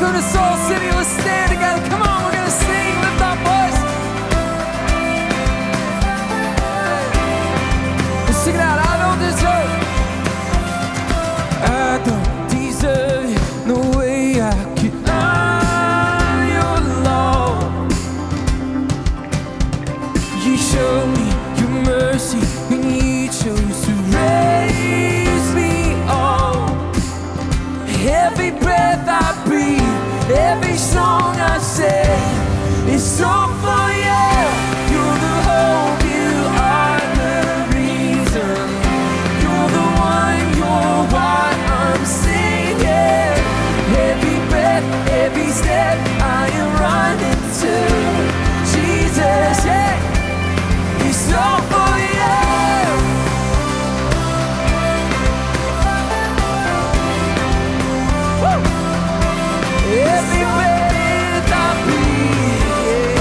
Welcome to Soul City. Let's stand together. Come on, we're gonna sing, lift our voice. Let's sing it out. I don't deserve it. I don't deserve it. No way I could earn your love. You showed me your mercy when you chose to raise me up. Every breath I breathe, every song I sing is all for you. You're the hope, you are the reason. You're the one, you're why I'm singing. Every breath, every step I am running to Jesus, yeah, it's all for you. Every breath I breathe,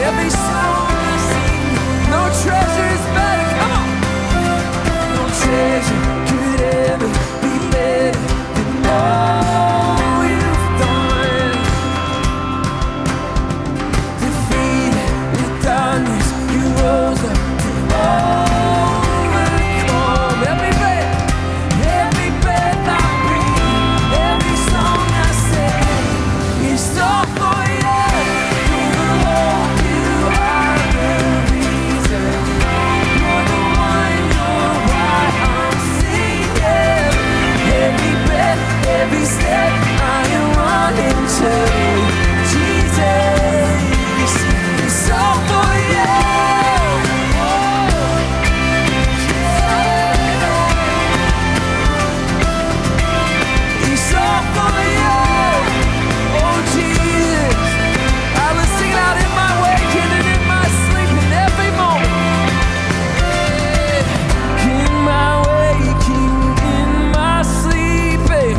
every song I sing, no treasure is better, come on. No treasure could ever be better than all you've done. Defeated the darkness, you rose up to overcome. Every breath I breathe, every song I sing is all for you. You're the hope, you are the reason. You're the one, you're why I'm singing. Every breath, every step I am running to Jesus. It's all for you. It's all for you. Oh Jesus, I was singing out in my waking and in my sleeping every moment. In my waking, in my sleeping,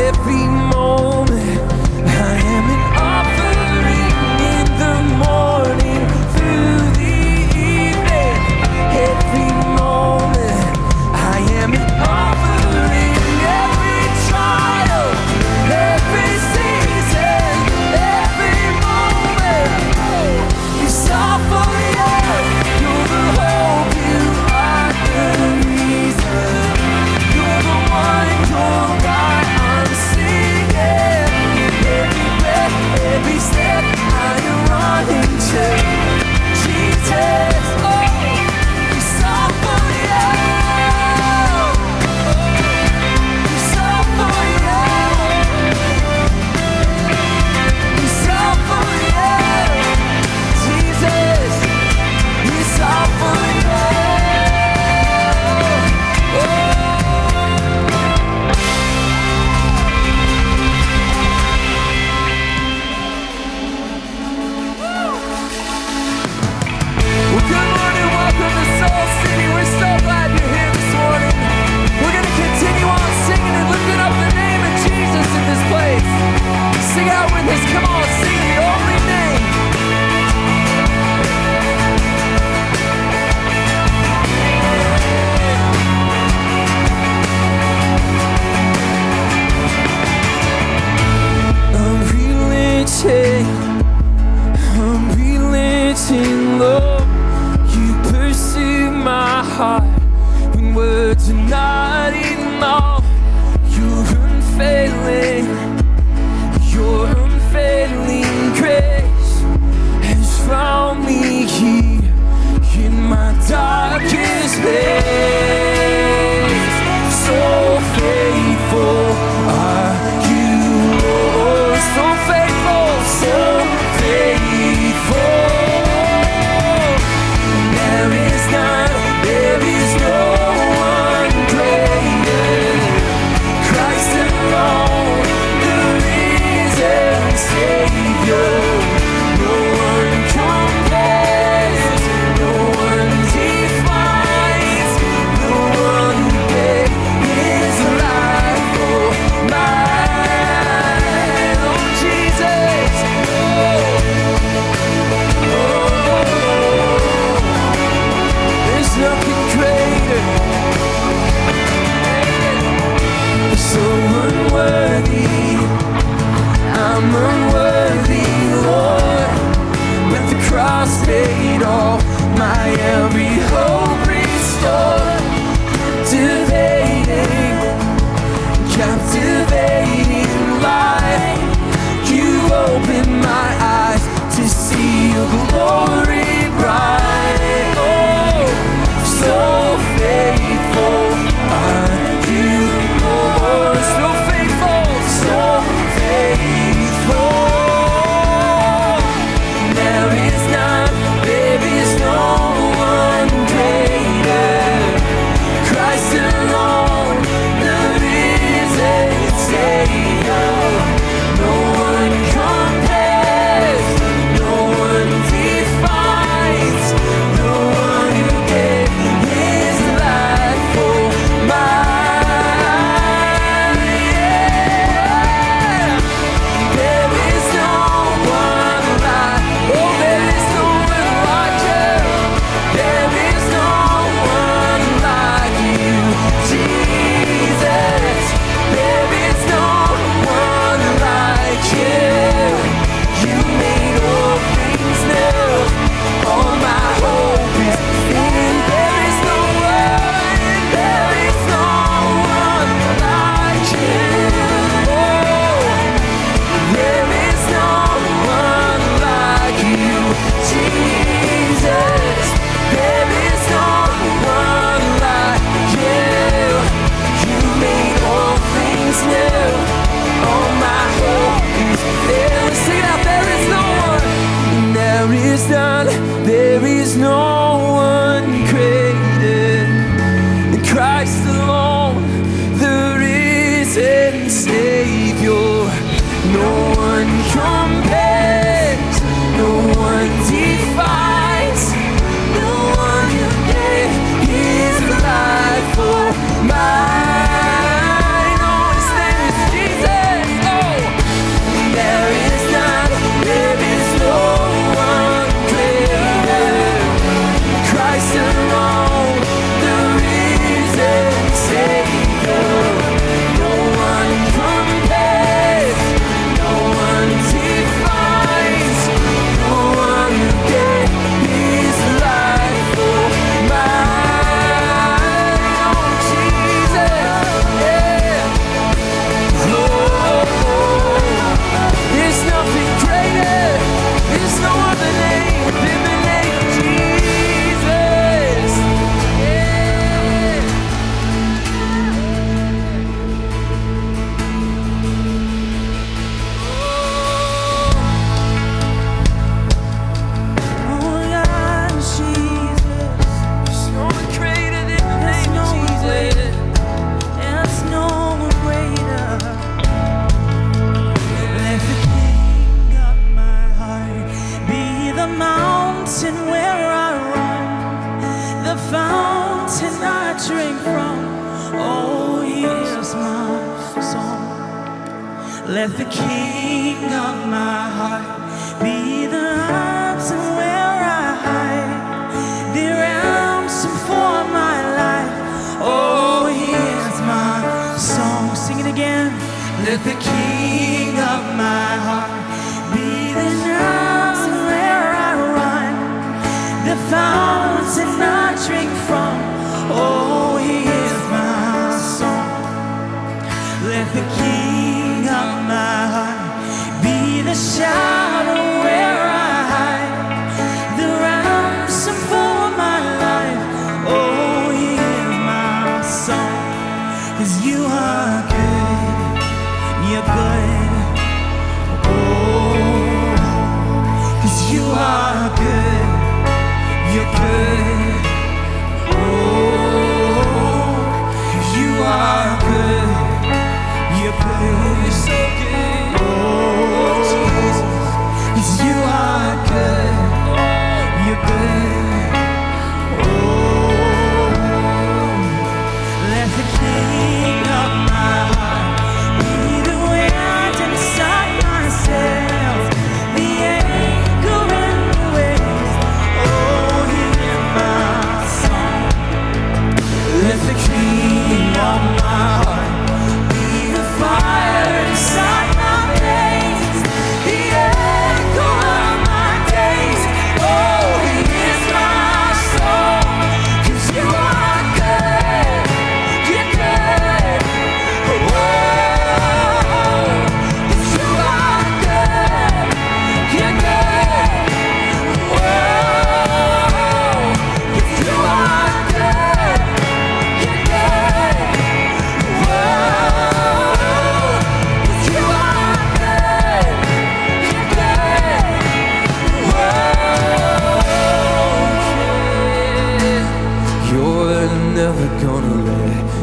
every moment I am an offering in the morning through the evening. Every moment I am an offering. Every trial, every season, every moment, it's all for you. You're the hope, you are the reason. You're the one, you're why I'm singing. Every breath, every step I am running to Jesus. Oh, it's all for you. It's all for you. It's all for you. Jesus, it's all for you. Well, good morning, welcome to Soul City. We're so glad you're here this morning. We're going to continue on singing and lifting up the name of Jesus in this place. Sing out with us, come on, sing the only name. I'm relenting, Lord. You pursue my heart when words are not enough. You're unfailing, your unfailing grace has found me here in my darkest place. So faithful are you, Lord, so faithful, so faithful. There is No one compares, no one defies, the one who gave his life for mine. Oh, his name is Jesus. Oh, there is none, there is no one greater. Christ alone, the risen Savior. No one compares, no one defies, no one who gave his life for mine. Oh, Jesus, yeah. Oh, there's nothing greater, there's no other name than the name of Jesus. Yeah. Oh Lord Jesus, there's no one greater than the name of Jesus. There's no one greater. Let the King of my heart be the mountain where I run, the fountain I drink from. Oh, here's my song. Let the King of my heart be the mountain where I hide, the ransom for my life. Oh, here's my song. Sing it again. Let the King of my heart be the mountain where I run, the fountain I drink from. Oh, here's my song. Let the King of my heart be the shadow where I hide, the ransom for my life. Oh, here's my song. 'Cause you are good, you're good. Oh, 'cause you are good, you're good. Oh, 'cause you are good, you're good. You're so good. Oh, Jesus. 'Cause you are good, you're good. Oh, let the King of my heart be the wind inside my sails, the anchor in the waves. Oh, hear my song. Let the King of my heart be the fire inside my veins, the echo of my days. Oh, he is my song. 'Cause you are good, you're good. Oh, 'cause you are good, you're good. Oh, 'cause you are good, you're good. Whoa, 'cause you are good, you're good. Whoa,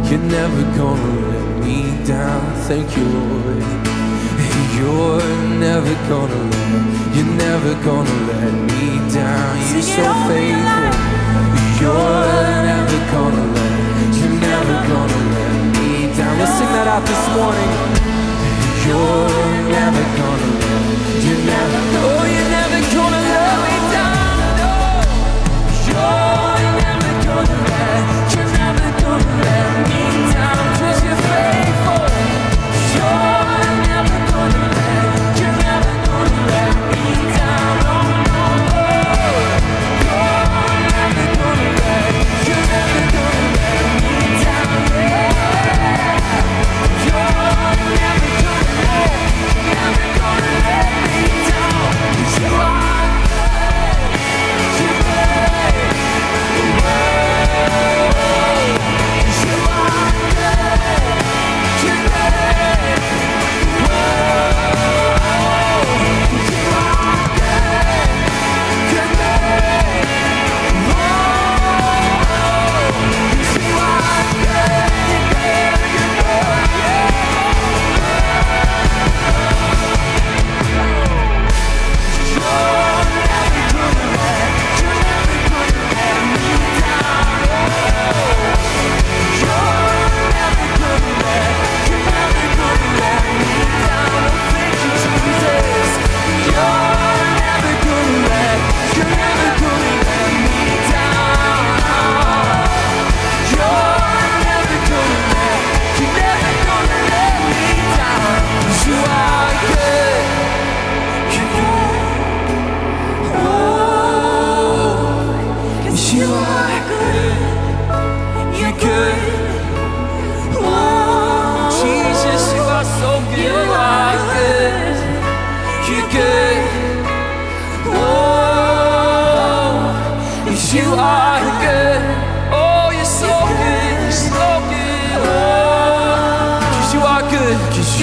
you're never gonna let me down. Thank you, Lord. You're never gonna let me down. You're so faithful. You're never gonna let me down. Let's sing that out this morning. You're never gonna let me down. No. You're never gonna let me down. You're never gonna let me down. 'Cause you're faithful. You're never gonna let me down. Oh, no, no. You're never gonna let me down. Yeah. You're never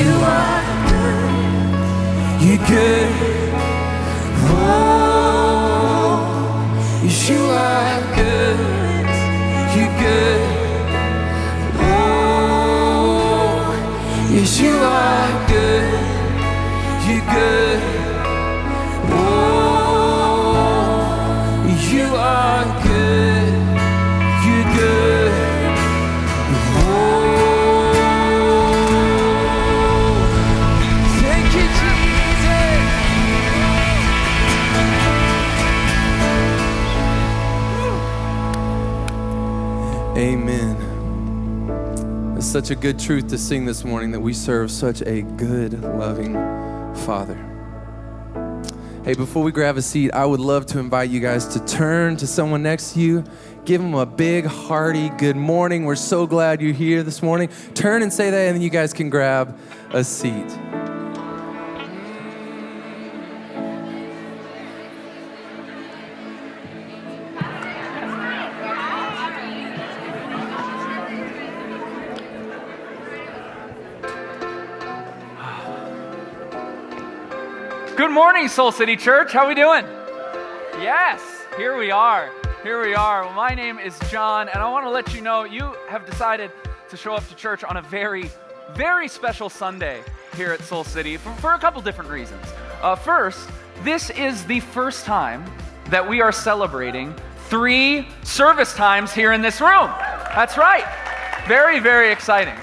You are good. You're good. Oh, yes, you are good. You're good. Oh, yes, you are good. You're good. Oh, you are good. You're good. Oh, thank you, Jesus. Amen. It's such a good truth to sing this morning that we serve such a good, loving Father. Hey, before we grab a seat, I would love to invite you guys to turn to someone next to you. Give them a big, hearty good morning. We're so glad you're here this morning. Turn and say that, and then you guys can grab a seat. Good morning, Soul City Church. How we doing? Yes, here we are. Here we are. Well, my name is John, and I want to let you know you have decided to show up to church on a very, very special Sunday here at Soul City for a couple different reasons. First, this is the first time that we are celebrating 3 service times here in this room. That's right. Very, very exciting.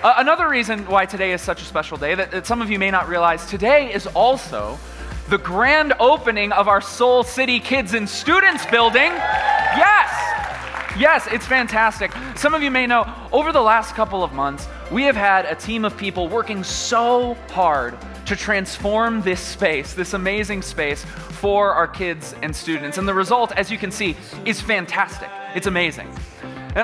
Another reason why today is such a special day that some of you may not realize, today is also the grand opening of our Soul City Kids and Students building. Yes, it's fantastic. Some of you may know, over the last couple of months, we have had a team of people working so hard to transform this space, this amazing space for our kids and students. And the result, as you can see, is fantastic. It's amazing.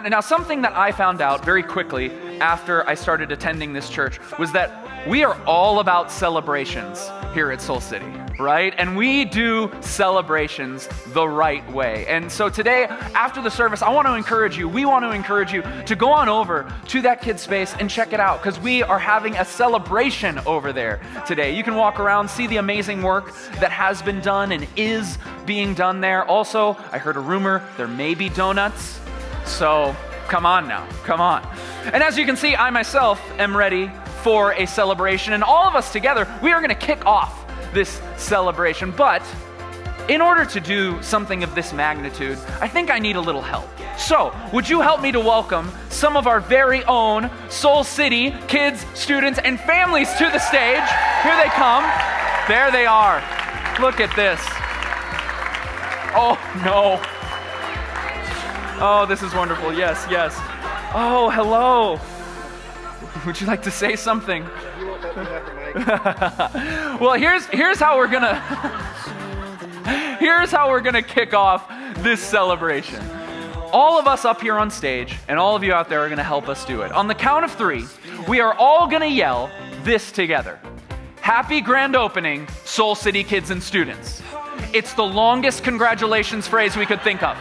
Now, something that I found out very quickly after I started attending this church was that we are all about celebrations here at Soul City, right? And we do celebrations the right way. And so today, after the service, we want to encourage you to go on over to that kid space and check it out, because we are having a celebration over there today. You can walk around, see the amazing work that has been done and is being done there. Also, I heard a rumor there may be donuts. So come on now, come on. And as you can see, I myself am ready for a celebration, and all of us together, we are going to kick off this celebration. But in order to do something of this magnitude, I think I need a little help. So would you help me to welcome some of our very own Soul City kids, students, and families to the stage? Here they come. There they are. Look at this. Oh, no. Oh, this is wonderful. Yes. Oh, hello. Would you like to say something? You won't let me have the mic. Well, here's how we're gonna kick off this celebration. All of us up here on stage and all of you out there are gonna help us do it. On the count of 3, we are all gonna yell this together. Happy grand opening, Soul City Kids and Students. It's the longest congratulations phrase we could think of,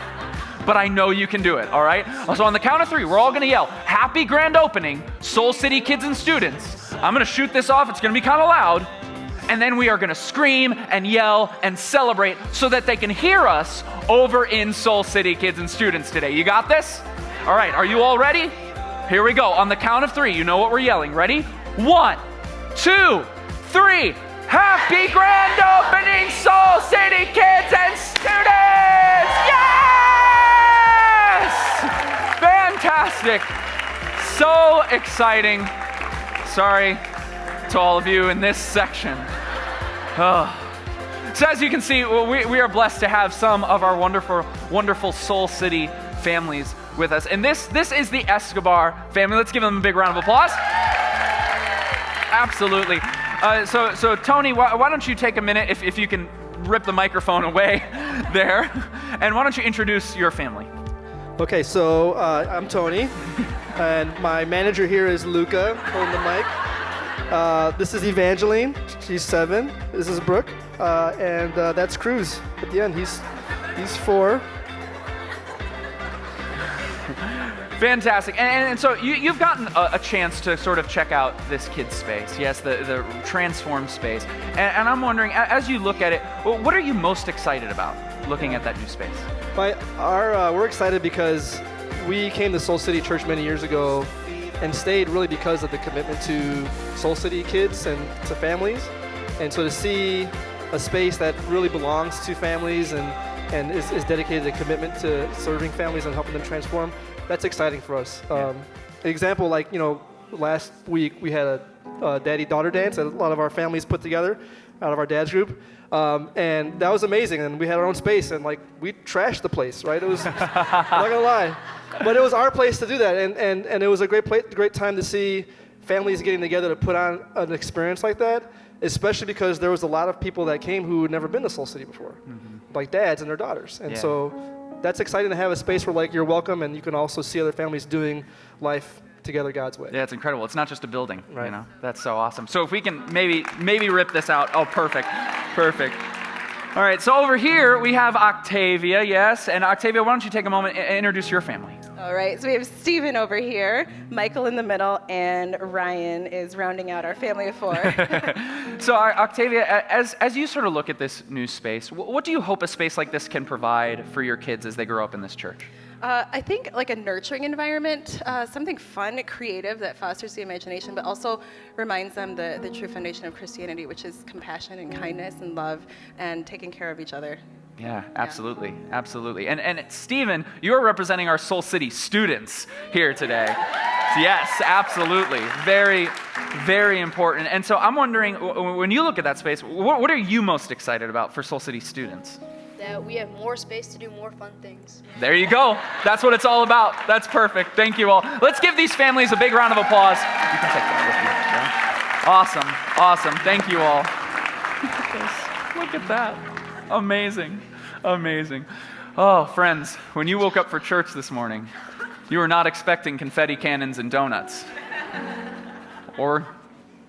but I know you can do it, all right? So on the count of 3, we're all gonna yell, happy grand opening, Soul City Kids and Students. I'm gonna shoot this off, it's gonna be kind of loud, and then we are gonna scream and yell and celebrate so that they can hear us over in Soul City Kids and Students today. You got this? All right, are you all ready? Here we go. On the count of 3, you know what we're yelling. Ready? 1, 2, 3. Happy grand opening, Soul City Kids and Students! Yes! Fantastic. So exciting. Sorry to all of you in this section. Oh. So as you can see, we are blessed to have some of our wonderful Soul City families with us. And this is the Escobar family. Let's give them a big round of applause. Absolutely. So Tony, why don't you take a minute, if you can rip the microphone away there, and why don't you introduce your family? Okay, so I'm Tony, and my manager here is Luca, holding the mic. This is Evangeline, she's 7. This is Brooke, and that's Cruz at the end. He's 4. Fantastic. And so you've gotten a chance to sort of check out this kids' space, yes, the transformed space. And I'm wondering, as you look at it, what are you most excited about looking at that new space? We're excited because we came to Soul City Church many years ago and stayed really because of the commitment to Soul City kids and to families. And so to see a space that really belongs to families and is dedicated to commitment to serving families and helping them transform, that's exciting for us. An example, last week we had a daddy-daughter dance that a lot of our families put together out of our dad's group. And that was amazing. And we had our own space and we trashed the place, right? It was, I'm not gonna lie, but it was our place to do that. And it was a great time to see families getting together to put on an experience like that, especially because there was a lot of people that came who had never been to Soul City before, like dads and their daughters. And so that's exciting to have a space where you're welcome and you can also see other families doing life together God's way. Yeah, it's incredible. It's not just a building, right. That's so awesome. So if we can maybe rip this out. Oh, perfect. All right, so over here we have Octavia, yes. And Octavia, why don't you take a moment and introduce your family? All right, so we have Stephen over here, Michael in the middle, and Ryan is rounding out our family of 4. So Octavia, as you sort of look at this new space, what do you hope a space like this can provide for your kids as they grow up in this church? I think a nurturing environment, something fun, creative that fosters the imagination, but also reminds them the true foundation of Christianity, which is compassion and kindness and love and taking care of each other. Yeah, absolutely. And Stephen, you're representing our Soul City students here today. Yes, absolutely. Very, very important. And so I'm wondering, when you look at that space, what are you most excited about for Soul City students? That we have more space to do more fun things. There you go. That's what it's all about. That's perfect. Thank you all. Let's give these families a big round of applause. You can take that with you. Yeah? Awesome. Thank you all. Look at that. Amazing. Oh, friends, when you woke up for church this morning, you were not expecting confetti cannons and donuts. Or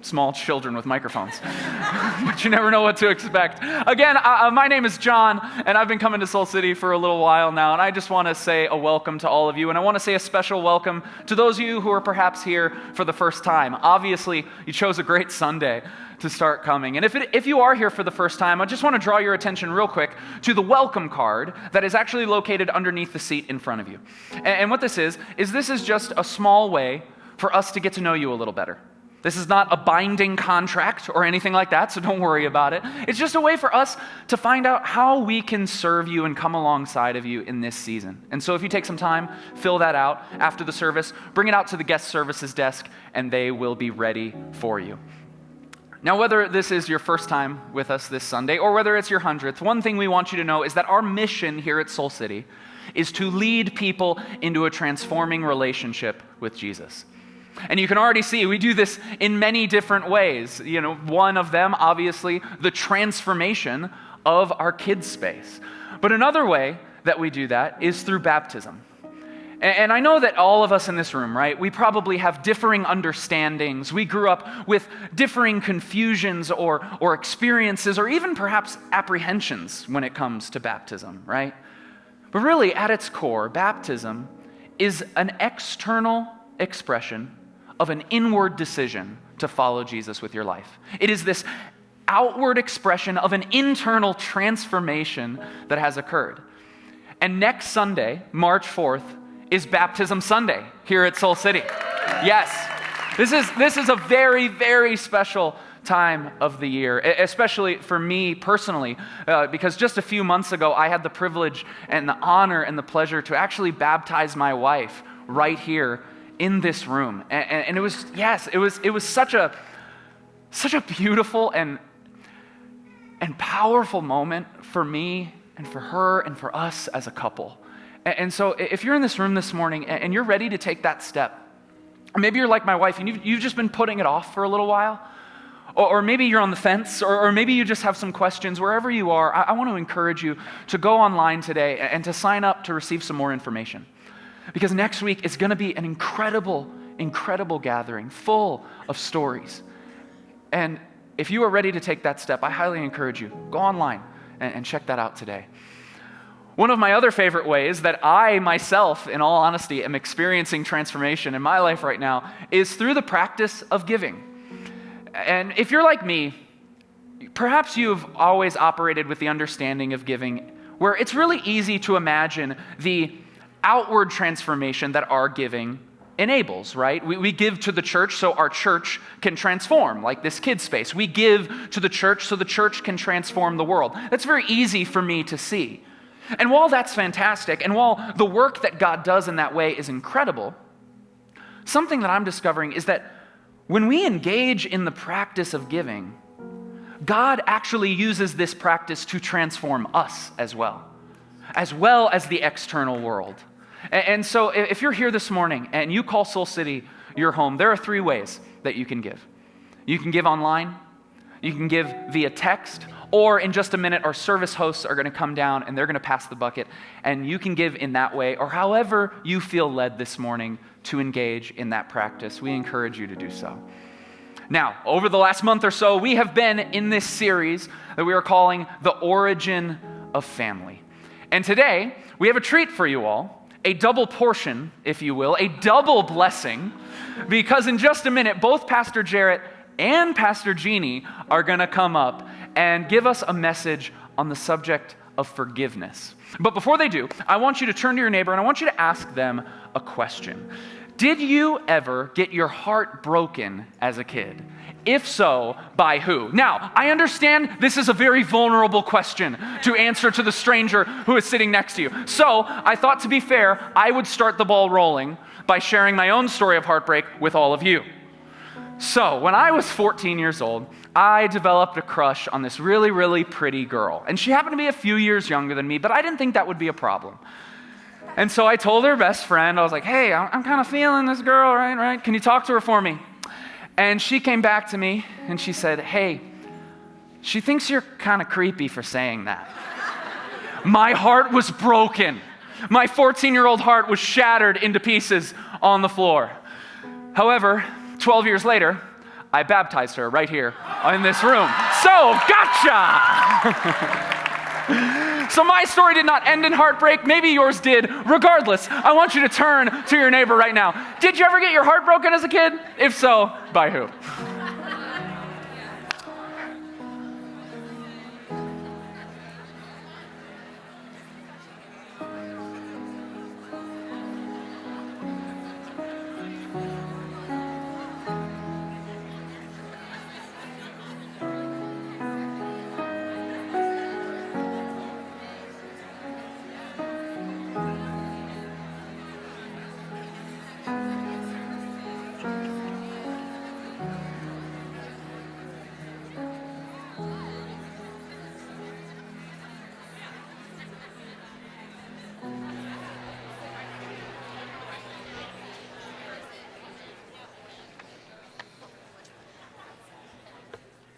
small children with microphones. But you never know what to expect. Again, my name is John, and I've been coming to Soul City for a little while now, and I just want to say a welcome to all of you, and I want to say a special welcome to those of you who are perhaps here for the first time. Obviously, you chose a great Sunday to start coming. And if you are here for the first time, I just want to draw your attention real quick to the welcome card that is actually located underneath the seat in front of you. And what this is this is just a small way for us to get to know you a little better. This is not a binding contract or anything like that, so don't worry about it. It's just a way for us to find out how we can serve you and come alongside of you in this season. And so if you take some time, fill that out after the service, bring it out to the guest services desk, and they will be ready for you. Now, whether this is your first time with us this Sunday or whether it's your 100th, one thing we want you to know is that our mission here at Soul City is to lead people into a transforming relationship with Jesus. And you can already see we do this in many different ways. One of them, obviously, the transformation of our kids' space. But another way that we do that is through baptism. And I know that all of us in this room, right, we probably have differing understandings. We grew up with differing confusions or experiences or even perhaps apprehensions when it comes to baptism, right? But really, at its core, baptism is an external expression of an inward decision to follow Jesus with your life. It is this outward expression of an internal transformation that has occurred. And next Sunday, March 4th, is Baptism Sunday here at Soul City. Yes, this is a very, very special time of the year, especially for me personally, because just a few months ago, I had the privilege and the honor and the pleasure to actually baptize my wife right here in this room. And it was such a beautiful and powerful moment for me and for her and for us as a couple. And so if you're in this room this morning and you're ready to take that step, or maybe you're like my wife and you've just been putting it off for a little while, or maybe you're on the fence, or maybe you just have some questions, wherever you are, I want to encourage you to go online today and to sign up to receive some more information. Because next week is going to be an incredible, incredible gathering full of stories. And if you are ready to take that step, I highly encourage you, go online and check that out today. One of my other favorite ways that I myself, in all honesty, am experiencing transformation in my life right now is through the practice of giving. And if you're like me, perhaps you've always operated with the understanding of giving where it's really easy to imagine the outward transformation that our giving enables, right? We give to the church so our church can transform, like this kid space. We give to the church so the church can transform the world. That's very easy for me to see. And while that's fantastic, and while the work that God does in that way is incredible, something that I'm discovering is that when we engage in the practice of giving, God actually uses this practice to transform us as well as the external world. And so if you're here this morning and you call Soul City your home, there are 3 ways that you can give. You can give online, you can give via text, or in just a minute, our service hosts are going to come down and they're going to pass the bucket, and you can give in that way, or however you feel led this morning to engage in that practice. We encourage you to do so. Now, over the last month or so, we have been in this series that we are calling The Origin of Family. And today, we have a treat for you all, a double portion, if you will, a double blessing, because in just a minute, both Pastor Jarrett and Pastor Jeanne are going to come up and give us a message on the subject of forgiveness. But before they do, I want you to turn to your neighbor and I want you to ask them a question. Did you ever get your heart broken as a kid? If so, by who? Now, I understand this is a very vulnerable question to answer to the stranger who is sitting next to you. So I thought, to be fair, I would start the ball rolling by sharing my own story of heartbreak with all of you. So when I was 14 years old, I developed a crush on this really, really pretty girl. And she happened to be a few years younger than me, but I didn't think that would be a problem. And so I told her best friend, I was like, hey, I'm kind of feeling this girl, right? Can you talk to her for me? And she came back to me and she said, hey, she thinks you're kind of creepy for saying that. My heart was broken. My 14-year-old heart was shattered into pieces on the floor. However, 12 years later, I baptized her right here in this room. So, gotcha! So my story did not end in heartbreak. Maybe yours did. Regardless, I want you to turn to your neighbor right now. Did you ever get your heart broken as a kid? If so, by who?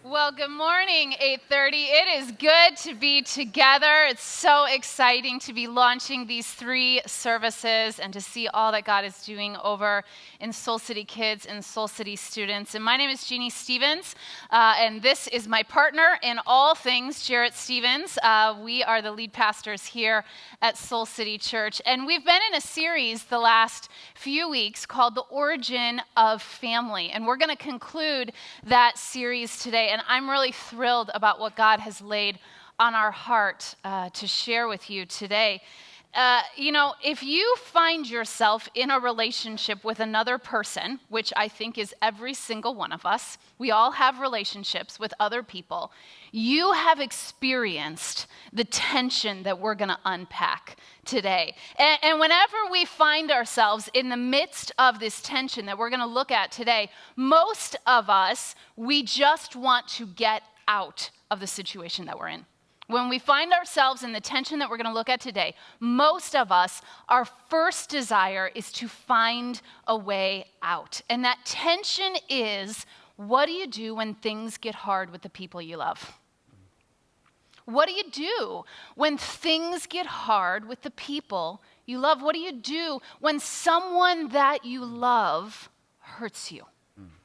Well, good morning, 8:30. It is good to be together. It's so exciting to be launching these 3 services and to see all that God is doing over in Soul City Kids and Soul City students. And my name is Jeanne Stevens, and this is my partner in all things, Jarrett Stevens. We are the lead pastors here at Soul City Church. And we've been in a series the last few weeks called The Origin of Family. And we're going to conclude that series today. And I'm really thrilled about what God has laid on our heart to share with you today. If you find yourself in a relationship with another person, which I think is every single one of us, we all have relationships with other people, you have experienced the tension that we're going to unpack today. And whenever we find ourselves in the midst of this tension that we're going to look at today, most of us, we just want to get out of the situation that we're in. When we find ourselves in the tension that we're going to look at today, most of us, our first desire is to find a way out. And that tension is, what do you do when things get hard with the people you love? What do you do when things get hard with the people you love? What do you do when someone that you love hurts you?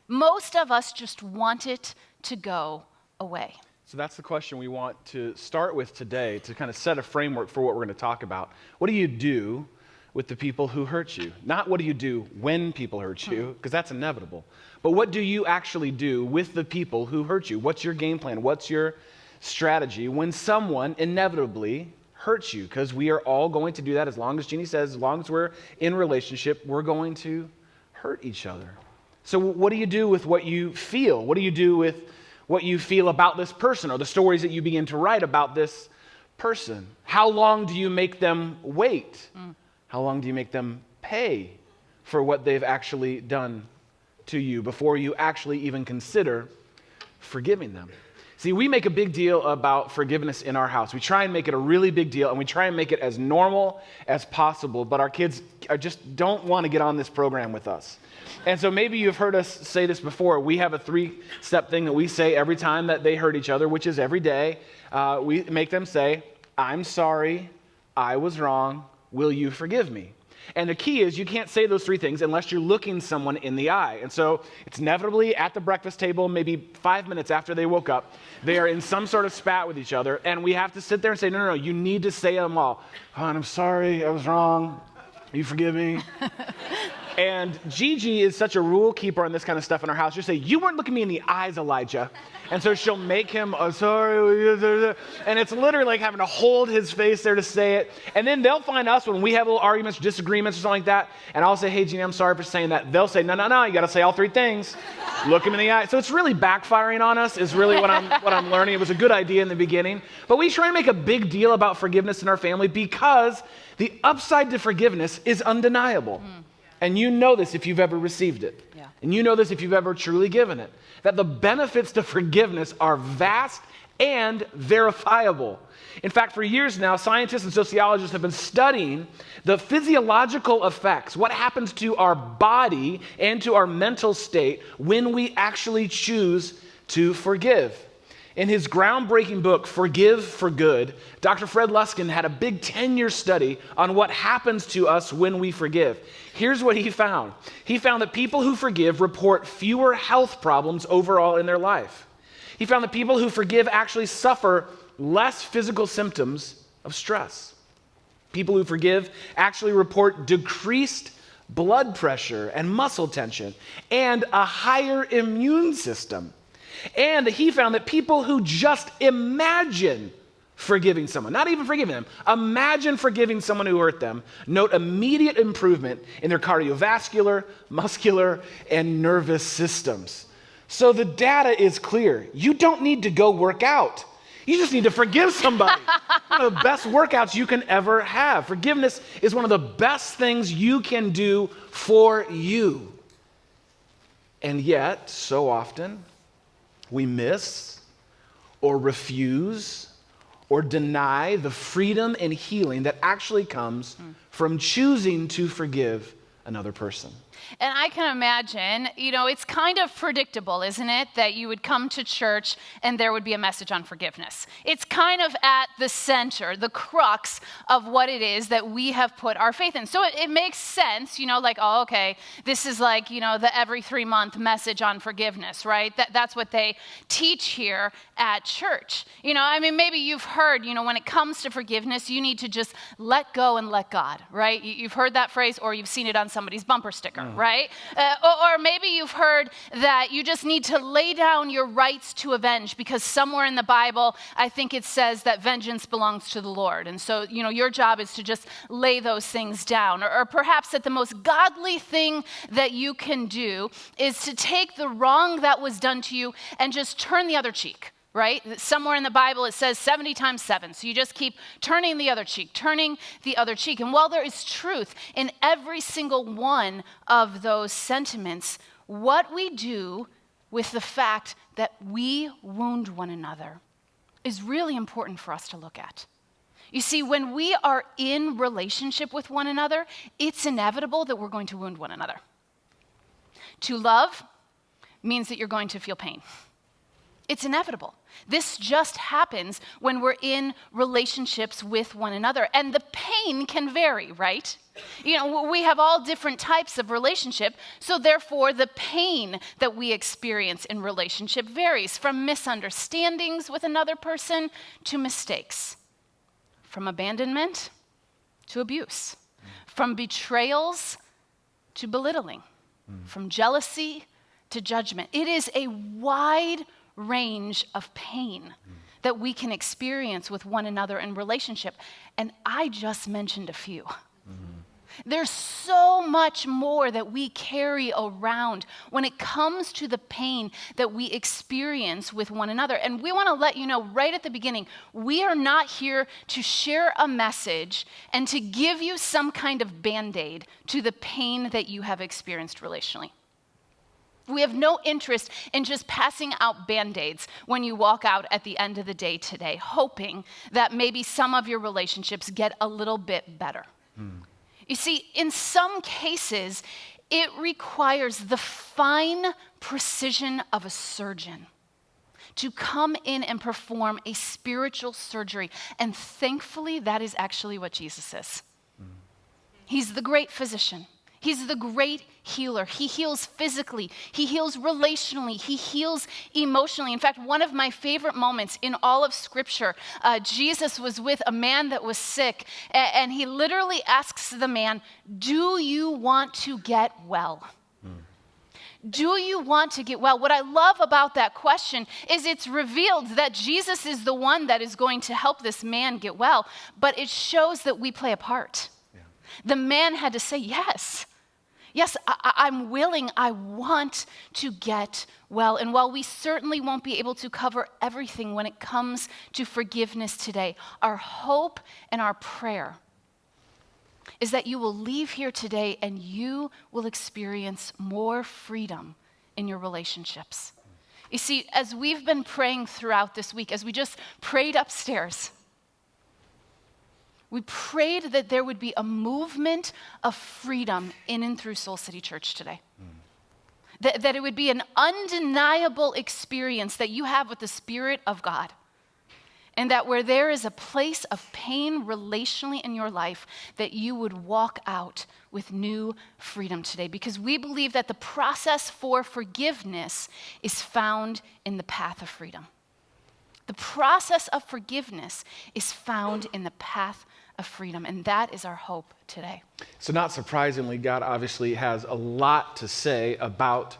Most of us just want it to go away. So that's the question we want to start with today to kind of set a framework for what we're going to talk about. What do you do with the people who hurt you? Not what do you do when people hurt you, because that's inevitable. But what do you actually do with the people who hurt you? What's your game plan? What's your strategy when someone inevitably hurts you? Because we are all going to do that. As long as Jeanne says, as long as we're in relationship, we're going to hurt each other. So what do you do with what you feel? What do you do with what you feel about this person or the stories that you begin to write about this person? How long do you make them wait? How long do you make them pay for what they've actually done to you before you actually even consider forgiving them? See, we make a big deal about forgiveness in our house. We try and make it a really big deal, and we try and make it as normal as possible, but our kids just don't want to get on this program with us. And so maybe you've heard us say this before. We have a 3-step thing that we say every time that they hurt each other, which is every day. We make them say, "I'm sorry, I was wrong, will you forgive me?" And the key is you can't say those 3 things unless you're looking someone in the eye. And so it's inevitably at the breakfast table, maybe 5 minutes after they woke up, they are in some sort of spat with each other, and we have to sit there and say, no, you need to say them all. "Hon, I'm sorry, I was wrong, you forgive me?" And Gigi is such a rule keeper on this kind of stuff in our house. She'll say, "You weren't looking me in the eyes, Elijah." And so she'll make him, sorry. And it's literally like having to hold his face there to say it. And then they'll find us when we have little arguments, disagreements, or something like that. And I'll say, "Hey, Jeanne, I'm sorry for saying that." They'll say, no, you got to say all 3 things. Look him in the eye. So it's really backfiring on us is really what I'm learning. It was a good idea in the beginning. But we try and make a big deal about forgiveness in our family because the upside to forgiveness is undeniable. And you know this if you've ever received it. Yeah. And you know this if you've ever truly given it. That the benefits to forgiveness are vast and verifiable. In fact, for years now, scientists and sociologists have been studying the physiological effects, what happens to our body and to our mental state when we actually choose to forgive. In his groundbreaking book, Forgive for Good, Dr. Fred Luskin had a big 10-year study on what happens to us when we forgive. Here's what he found. He found that people who forgive report fewer health problems overall in their life. He found that people who forgive actually suffer less physical symptoms of stress. People who forgive actually report decreased blood pressure and muscle tension and a higher immune system. And he found that people who just imagine forgiving someone, not even forgiving them, imagine forgiving someone who hurt them, note immediate improvement in their cardiovascular, muscular, and nervous systems. So the data is clear. You don't need to go work out. You just need to forgive somebody. One of the best workouts you can ever have. Forgiveness is one of the best things you can do for you. And yet, so often, we miss or refuse or deny the freedom and healing that actually comes from choosing to forgive another person. And I can imagine, it's kind of predictable, isn't it, that you would come to church and there would be a message on forgiveness. It's kind of at the center, the crux of what it is that we have put our faith in. So it makes sense, this is like, the every 3-month message on forgiveness, right? That's what they teach here at church. Maybe you've heard, when it comes to forgiveness, you need to just let go and let God, right? You've heard that phrase, or you've seen it on somebody's bumper sticker, right? Or maybe you've heard that you just need to lay down your rights to avenge because somewhere in the Bible, I think it says that vengeance belongs to the Lord. And so, your job is to just lay those things down. Or perhaps that the most godly thing that you can do is to take the wrong that was done to you and just turn the other cheek. Right? Somewhere in the Bible it says 70 times 7. So you just keep turning the other cheek. And while there is truth in every single one of those sentiments, what we do with the fact that we wound one another is really important for us to look at. You see, when we are in relationship with one another, it's inevitable that we're going to wound one another. To love means that you're going to feel pain. It's inevitable. This just happens when we're in relationships with one another. And the pain can vary, right? You know, we have all different types of relationship, so therefore the pain that we experience in relationship varies from misunderstandings with another person to mistakes, from abandonment to abuse, from betrayals to belittling, from jealousy to judgment. It is a wide range of pain that we can experience with one another in relationship. And I just mentioned a few. There's so much more that we carry around when it comes to the pain that we experience with one another. And we want to let you know right at the beginning, we are not here to share a message and to give you some kind of Band-Aid to the pain that you have experienced relationally. We have no interest in just passing out Band-Aids when you walk out at the end of the day today, hoping that maybe some of your relationships get a little bit better. You see, in some cases, it requires the fine precision of a surgeon to come in and perform a spiritual surgery. And thankfully, that is actually what Jesus is. He's the great physician. He's the great healer. He heals physically. He heals relationally. He heals emotionally. In fact, one of my favorite moments in all of Scripture, Jesus was with a man that was sick, and he literally asks the man, "Do you want to get well?" Do you want to get well? What I love about that question is it's revealed that Jesus is the one that is going to help this man get well, but it shows that we play a part. Yeah. The man had to say, yes. Yes, I'm willing, I want to get well. And while we certainly won't be able to cover everything when it comes to forgiveness today, our hope and our prayer is that you will leave here today and you will experience more freedom in your relationships. You see, as we've been praying throughout this week, as we just prayed upstairs, we prayed that there would be a movement of freedom in and through Soul City Church today. That it would be an undeniable experience that you have with the Spirit of God. And that where there is a place of pain relationally in your life, that you would walk out with new freedom today. Because we believe that the process for forgiveness is found in the path of freedom. The process of forgiveness is found in the path of freedom, and that is our hope today. So not surprisingly, God obviously has a lot to say about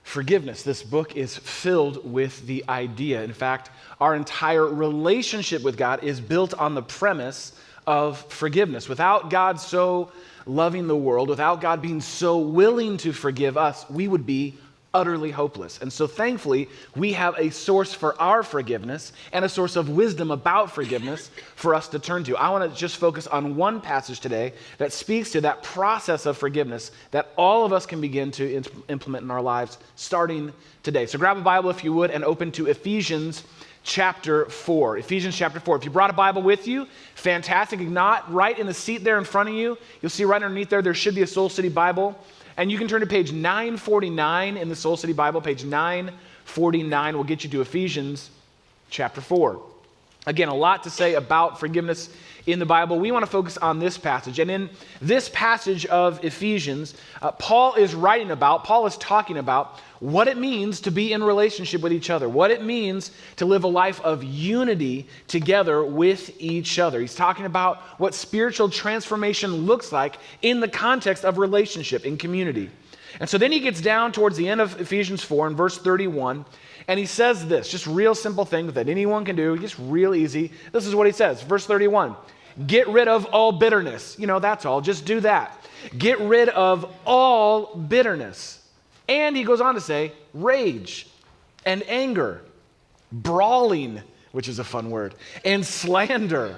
forgiveness. This book is filled with the idea. In fact, our entire relationship with God is built on the premise of forgiveness. Without God so loving the world, without God being so willing to forgive us, we would be utterly hopeless. And so thankfully, we have a source for our forgiveness and a source of wisdom about forgiveness for us to turn to. I want to just focus on one passage today that speaks to that process of forgiveness that all of us can begin to implement in our lives starting today. So grab a Bible if you would and open to Ephesians chapter 4. Ephesians chapter 4. If you brought a Bible with you, fantastic. If not, right in the seat there in front of you, you'll see right underneath there should be a Soul City Bible. And you can turn to page 949 in the Soul City Bible. Page 949 will get you to Ephesians chapter 4. Again, a lot to say about forgiveness in the Bible. We want to focus on this passage. And in this passage of Ephesians, Paul is talking about what it means to be in relationship with each other, what it means to live a life of unity together with each other. He's talking about what spiritual transformation looks like in the context of relationship, in community. And so then he gets down towards the end of Ephesians 4 in verse 31, and he says this, just real simple thing that anyone can do, just real easy. This is what he says, verse 31, get rid of all bitterness. That's all, just do that. Get rid of all bitterness. And he goes on to say, rage and anger, brawling, which is a fun word, and slander,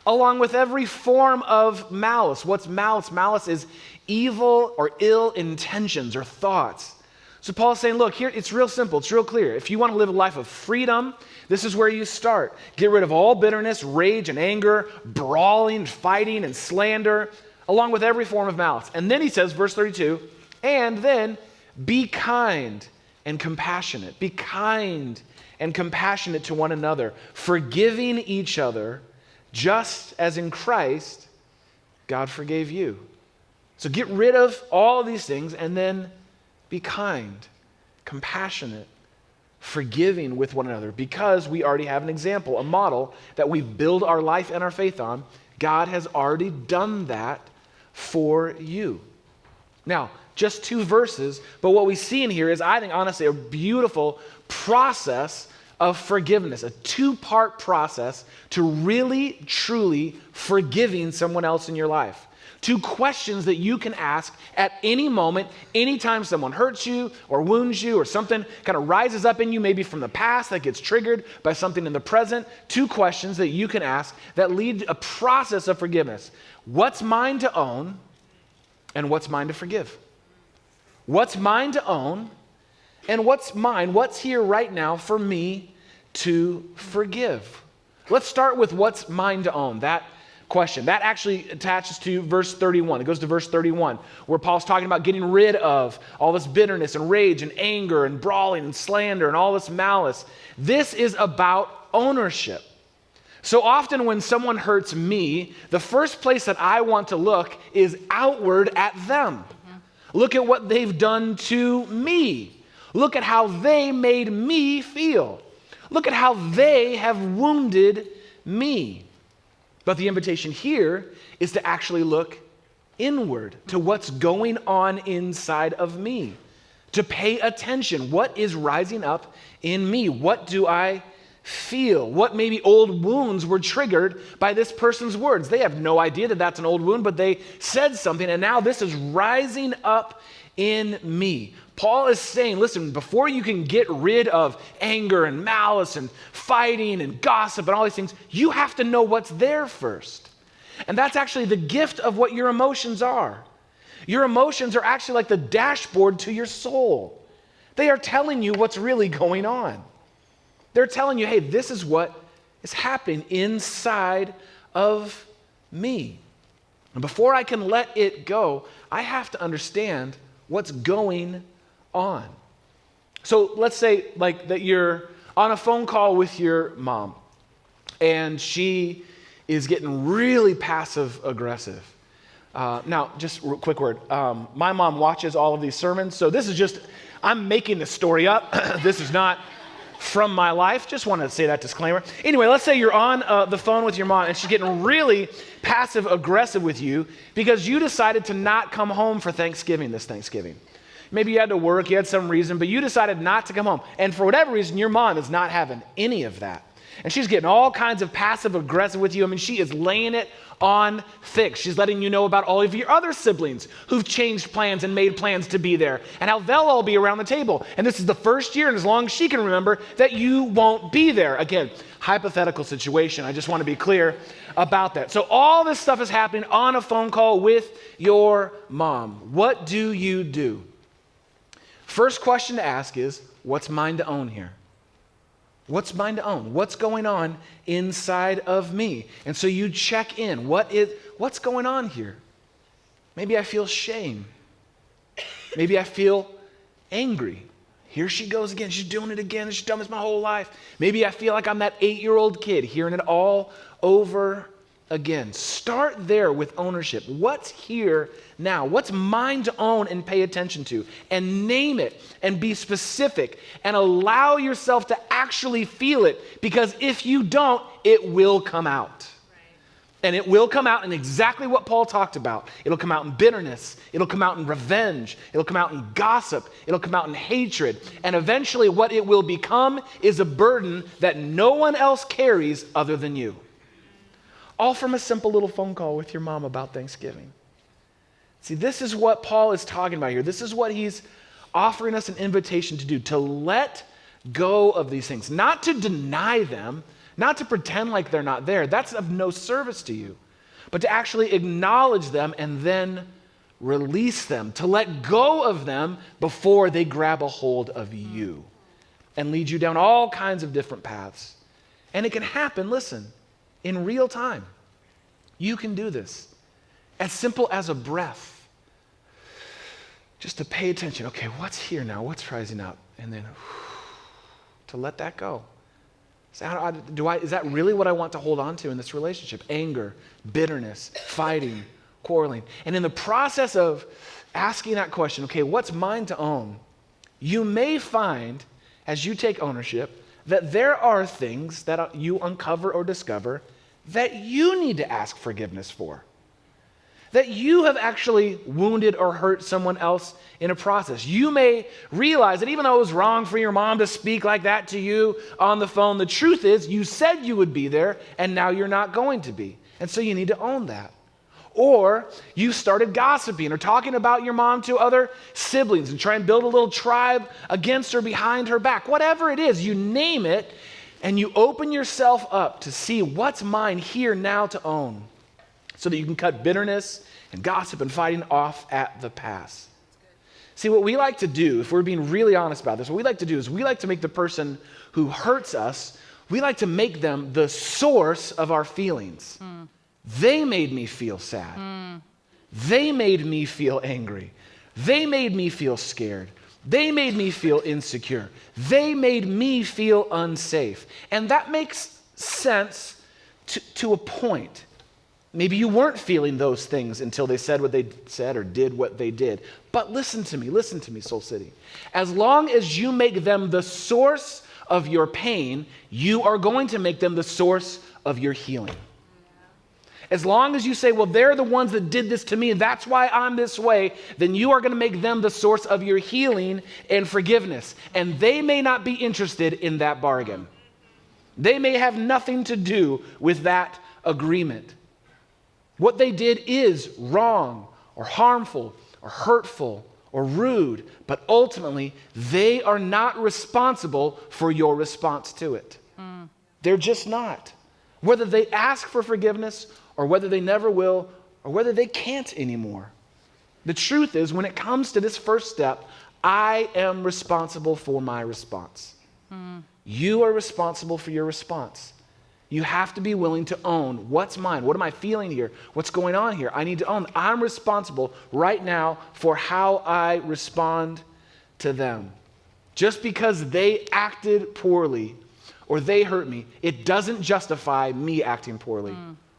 along with every form of malice. What's malice? Malice is evil or ill intentions or thoughts. So Paul's saying, look, here it's real simple, it's real clear. If you want to live a life of freedom, this is where you start. Get rid of all bitterness, rage and anger, brawling, fighting and slander, along with every form of malice. And then he says, verse 32, and then be kind and compassionate. Be kind and compassionate to one another, forgiving each other, just as in Christ God forgave you. So get rid of all of these things and then be kind, compassionate, forgiving with one another, because we already have an example, a model that we build our life and our faith on. God has already done that for you. Now, just 2 verses, but what we see in here is, I think, honestly, a beautiful process of forgiveness, a 2-part process to really, truly forgiving someone else in your life. 2 questions that you can ask at any moment, anytime someone hurts you or wounds you or something kind of rises up in you, maybe from the past that gets triggered by something in the present. 2 questions that you can ask that lead a process of forgiveness. What's mine to own and what's mine to forgive? What's mine to own and what's mine? What's here right now for me to forgive? Let's start with what's mine to own. That question. That actually attaches to verse 31. It goes to verse 31, where Paul's talking about getting rid of all this bitterness and rage and anger and brawling and slander and all this malice. This is about ownership. So often when someone hurts me, the first place that I want to look is outward at them. Look at what they've done to me. Look at how they made me feel. Look at how they have wounded me. But the invitation here is to actually look inward to what's going on inside of me, to pay attention. What is rising up in me? What do I feel? What maybe old wounds were triggered by this person's words? They have no idea that that's an old wound, but they said something, and now this is rising up in me. Paul is saying, listen, before you can get rid of anger and malice and fighting and gossip and all these things, you have to know what's there first. And that's actually the gift of what your emotions are. Your emotions are actually like the dashboard to your soul. They are telling you what's really going on. They're telling you, hey, this is what is happening inside of me. And before I can let it go, I have to understand what's going on. So let's say like that you're on a phone call with your mom and she is getting really passive aggressive. Now, just a quick word. My mom watches all of these sermons, so this is just, I'm making this story up. This is not from my life. Just want to say that disclaimer. Anyway, let's say you're on the phone with your mom and she's getting really passive aggressive with you because you decided to not come home for Thanksgiving this Thanksgiving. Maybe you had to work, you had some reason, but you decided not to come home. And for whatever reason, your mom is not having any of that. And she's getting all kinds of passive aggressive with you. I mean, she is laying it on thick. She's letting you know about all of your other siblings who've changed plans and made plans to be there and how they'll all be around the table. And this is the first year, and as long as she can remember, that you won't be there. Again, hypothetical situation. I just want to be clear about that. So all this stuff is happening on a phone call with your mom. What do you do? First question to ask is, what's mine to own here? What's mine to own? What's going on inside of me? And so you check in. What's going on here? Maybe I feel shame. Maybe I feel angry. Here she goes again. She's doing it again. She's done this my whole life. Maybe I feel like I'm that 8-year-old kid hearing it all over again. Start there with ownership. What's here now? What's mine to own and pay attention to? And name it and be specific and allow yourself to actually feel it, because if you don't, it will come out. And it will come out in exactly what Paul talked about. It'll come out in bitterness. It'll come out in revenge. It'll come out in gossip. It'll come out in hatred. And eventually what it will become is a burden that no one else carries other than you. All from a simple little phone call with your mom about Thanksgiving. See, this is what Paul is talking about here. This is what he's offering us an invitation to do, to let go of these things, not to deny them, not to pretend like they're not there. That's of no service to you, but to actually acknowledge them and then release them, to let go of them before they grab a hold of you and lead you down all kinds of different paths. And it can happen, listen, in real time. You can do this. As simple as a breath. Just to pay attention. Okay, what's here now? What's rising up? And then to let that go. So is that really what I want to hold on to in this relationship? Anger, bitterness, fighting, quarreling. And in the process of asking that question, okay, what's mine to own? You may find, as you take ownership, that there are things that you uncover or discover that you need to ask forgiveness for. That you have actually wounded or hurt someone else in a process. You may realize that even though it was wrong for your mom to speak like that to you on the phone, the truth is you said you would be there and now you're not going to be. And so you need to own that. Or you started gossiping or talking about your mom to other siblings and try and build a little tribe against her behind her back. Whatever it is, you name it and you open yourself up to see what's mine here now to own, so that you can cut bitterness and gossip and fighting off at the pass. See, what we like to do, if we're being really honest about this, what we like to do is we like to make the person who hurts us, we like to make them the source of our feelings. They made me feel sad. They made me feel angry. They made me feel scared. They made me feel insecure. They made me feel unsafe. And that makes sense to a point. Maybe you weren't feeling those things until they said what they said or did what they did. But listen to me, Soul City. As long as you make them the source of your pain, you are going to make them the source of your healing. As long as you say, well, they're the ones that did this to me, and that's why I'm this way, then you are going to make them the source of your healing and forgiveness. And they may not be interested in that bargain. They may have nothing to do with that agreement. What they did is wrong or harmful or hurtful or rude, but ultimately they are not responsible for your response to it. They're just not. Whether they ask for forgiveness or whether they never will or whether they can't anymore. The truth is, when it comes to this first step, I am responsible for my response. You are responsible for your response. You have to be willing to own what's mine. What am I feeling here? What's going on here? I need to own. I'm responsible right now for how I respond to them. Just because they acted poorly or they hurt me, it doesn't justify me acting poorly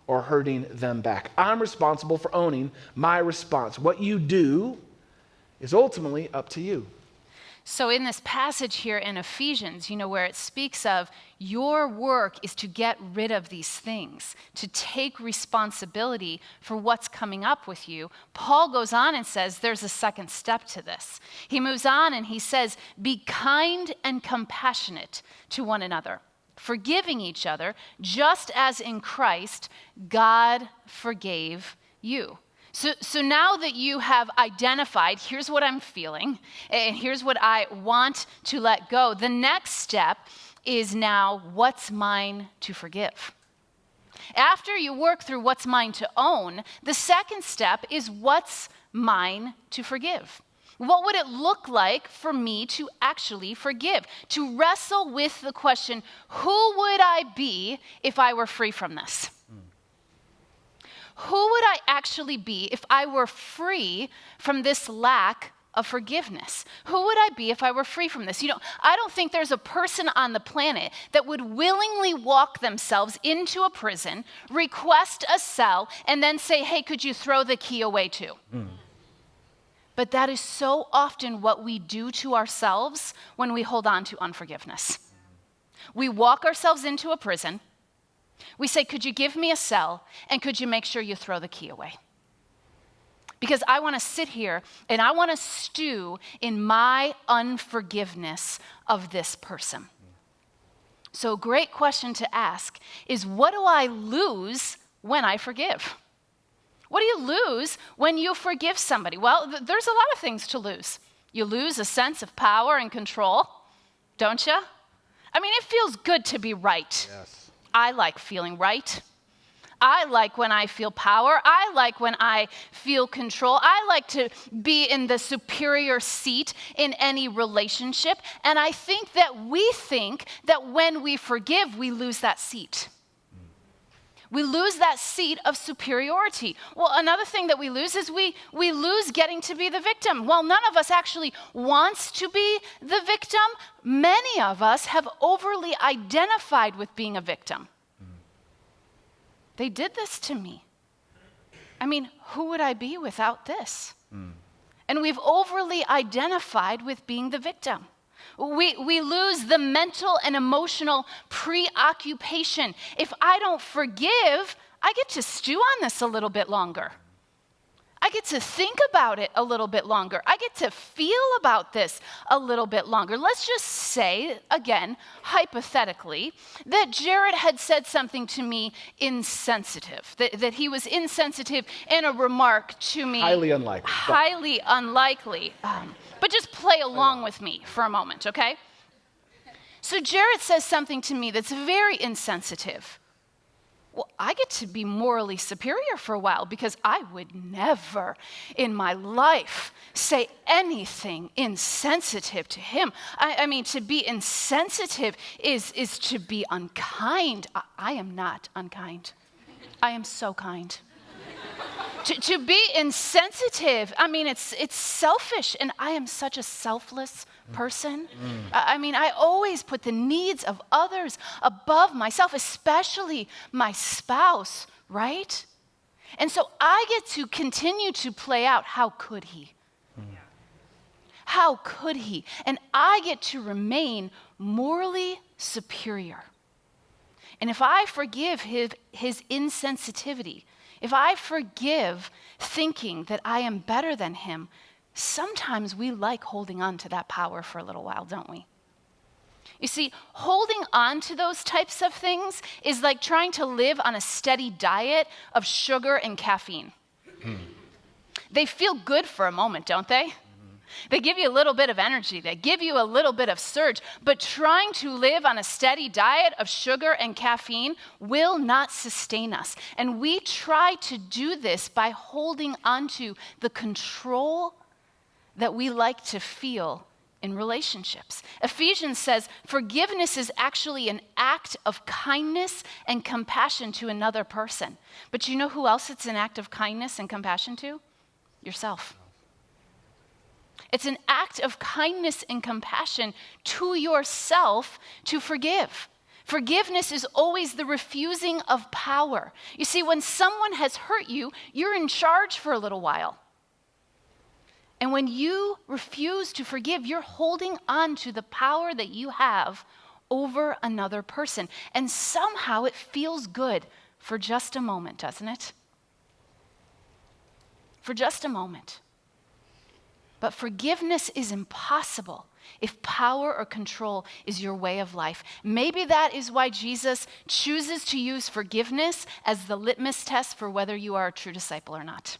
or hurting them back. I'm responsible for owning my response. What you do is ultimately up to you. So in this passage here in Ephesians, where it speaks of your work is to get rid of these things, to take responsibility for what's coming up with you, Paul goes on and says there's a second step to this. He moves on and he says, be kind and compassionate to one another, forgiving each other, just as in Christ God forgave you. So now that you have identified, here's what I'm feeling, and here's what I want to let go, the next step is now what's mine to forgive. After you work through what's mine to own, the second step is what's mine to forgive. What would it look like for me to actually forgive? To wrestle with the question, who would I be if I were free from this? Who would I actually be if I were free from this lack of forgiveness? Who would I be if I were free from this? I don't think there's a person on the planet that would willingly walk themselves into a prison, request a cell, and then say, hey, could you throw the key away too? But that is so often what we do to ourselves when we hold on to unforgiveness. We walk ourselves into a prison. We say, could you give me a cell, and could you make sure you throw the key away? Because I want to sit here and I want to stew in my unforgiveness of this person. So a great question to ask is, what do I lose when I forgive? What do you lose when you forgive somebody? Well, there's a lot of things to lose. You lose a sense of power and control, don't you? I mean, it feels good to be right. Yes. I like feeling right. I like when I feel power. I like when I feel control. I like to be in the superior seat in any relationship. And I think that we think that when we forgive, we lose that seat. We lose that seat of superiority. Well, another thing that we lose is we lose getting to be the victim. While none of us actually wants to be the victim, many of us have overly identified with being a victim. They did this to me. I mean, who would I be without this? And we've overly identified with being the victim. We lose the mental and emotional preoccupation. If I don't forgive, I get to stew on this a little bit longer. I get to think about it a little bit longer. I get to feel about this a little bit longer. Let's just say, again, hypothetically, that Jarrett had said something to me insensitive, that he was insensitive in a remark to me. Highly unlikely. Highly unlikely. But just play along with me for a moment, okay? So Jarrett says something to me that's very insensitive. Well, I get to be morally superior for a while because I would never in my life say anything insensitive to him. I mean, to be insensitive is to be unkind. I am not unkind. I am so kind. To be insensitive, I mean, it's selfish, and I am such a selfless person. I mean, I always put the needs of others above myself, especially my spouse, right? And so I get to continue to play out, how could he? How could he? And I get to remain morally superior. And if I forgive his insensitivity, if I forgive thinking that I am better than him, sometimes we like holding on to that power for a little while, don't we? You see, holding on to those types of things is like trying to live on a steady diet of sugar and caffeine. They feel good for a moment, don't they? They give you a little bit of energy. They give you a little bit of surge. But trying to live on a steady diet of sugar and caffeine will not sustain us. And we try to do this by holding onto the control that we like to feel in relationships. Ephesians says forgiveness is actually an act of kindness and compassion to another person. But you know who else it's an act of kindness and compassion to? Yourself. It's an act of kindness and compassion to yourself to forgive. Forgiveness is always the refusing of power. You see, when someone has hurt you, you're in charge for a little while. And when you refuse to forgive, you're holding on to the power that you have over another person. And somehow it feels good for just a moment, doesn't it? For just a moment. But forgiveness is impossible if power or control is your way of life. Maybe that is why Jesus chooses to use forgiveness as the litmus test for whether you are a true disciple or not.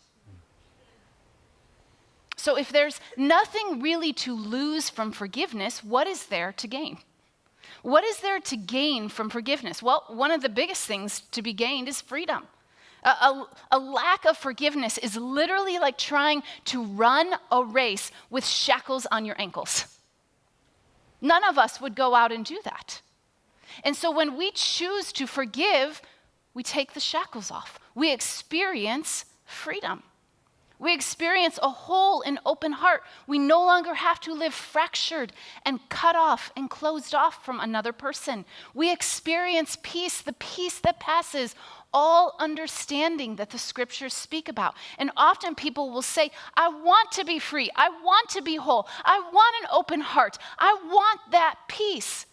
So if there's nothing really to lose from forgiveness, what is there to gain? What is there to gain from forgiveness? Well, one of the biggest things to be gained is freedom. A lack of forgiveness is literally like trying to run a race with shackles on your ankles. None of us would go out and do that. And so when we choose to forgive, we take the shackles off. We experience freedom. We experience a whole and open heart. We no longer have to live fractured and cut off and closed off from another person. We experience peace, the peace that passes all understanding that the scriptures speak about. And often people will say, I want to be free. I want to be whole. I want an open heart. I want that peace.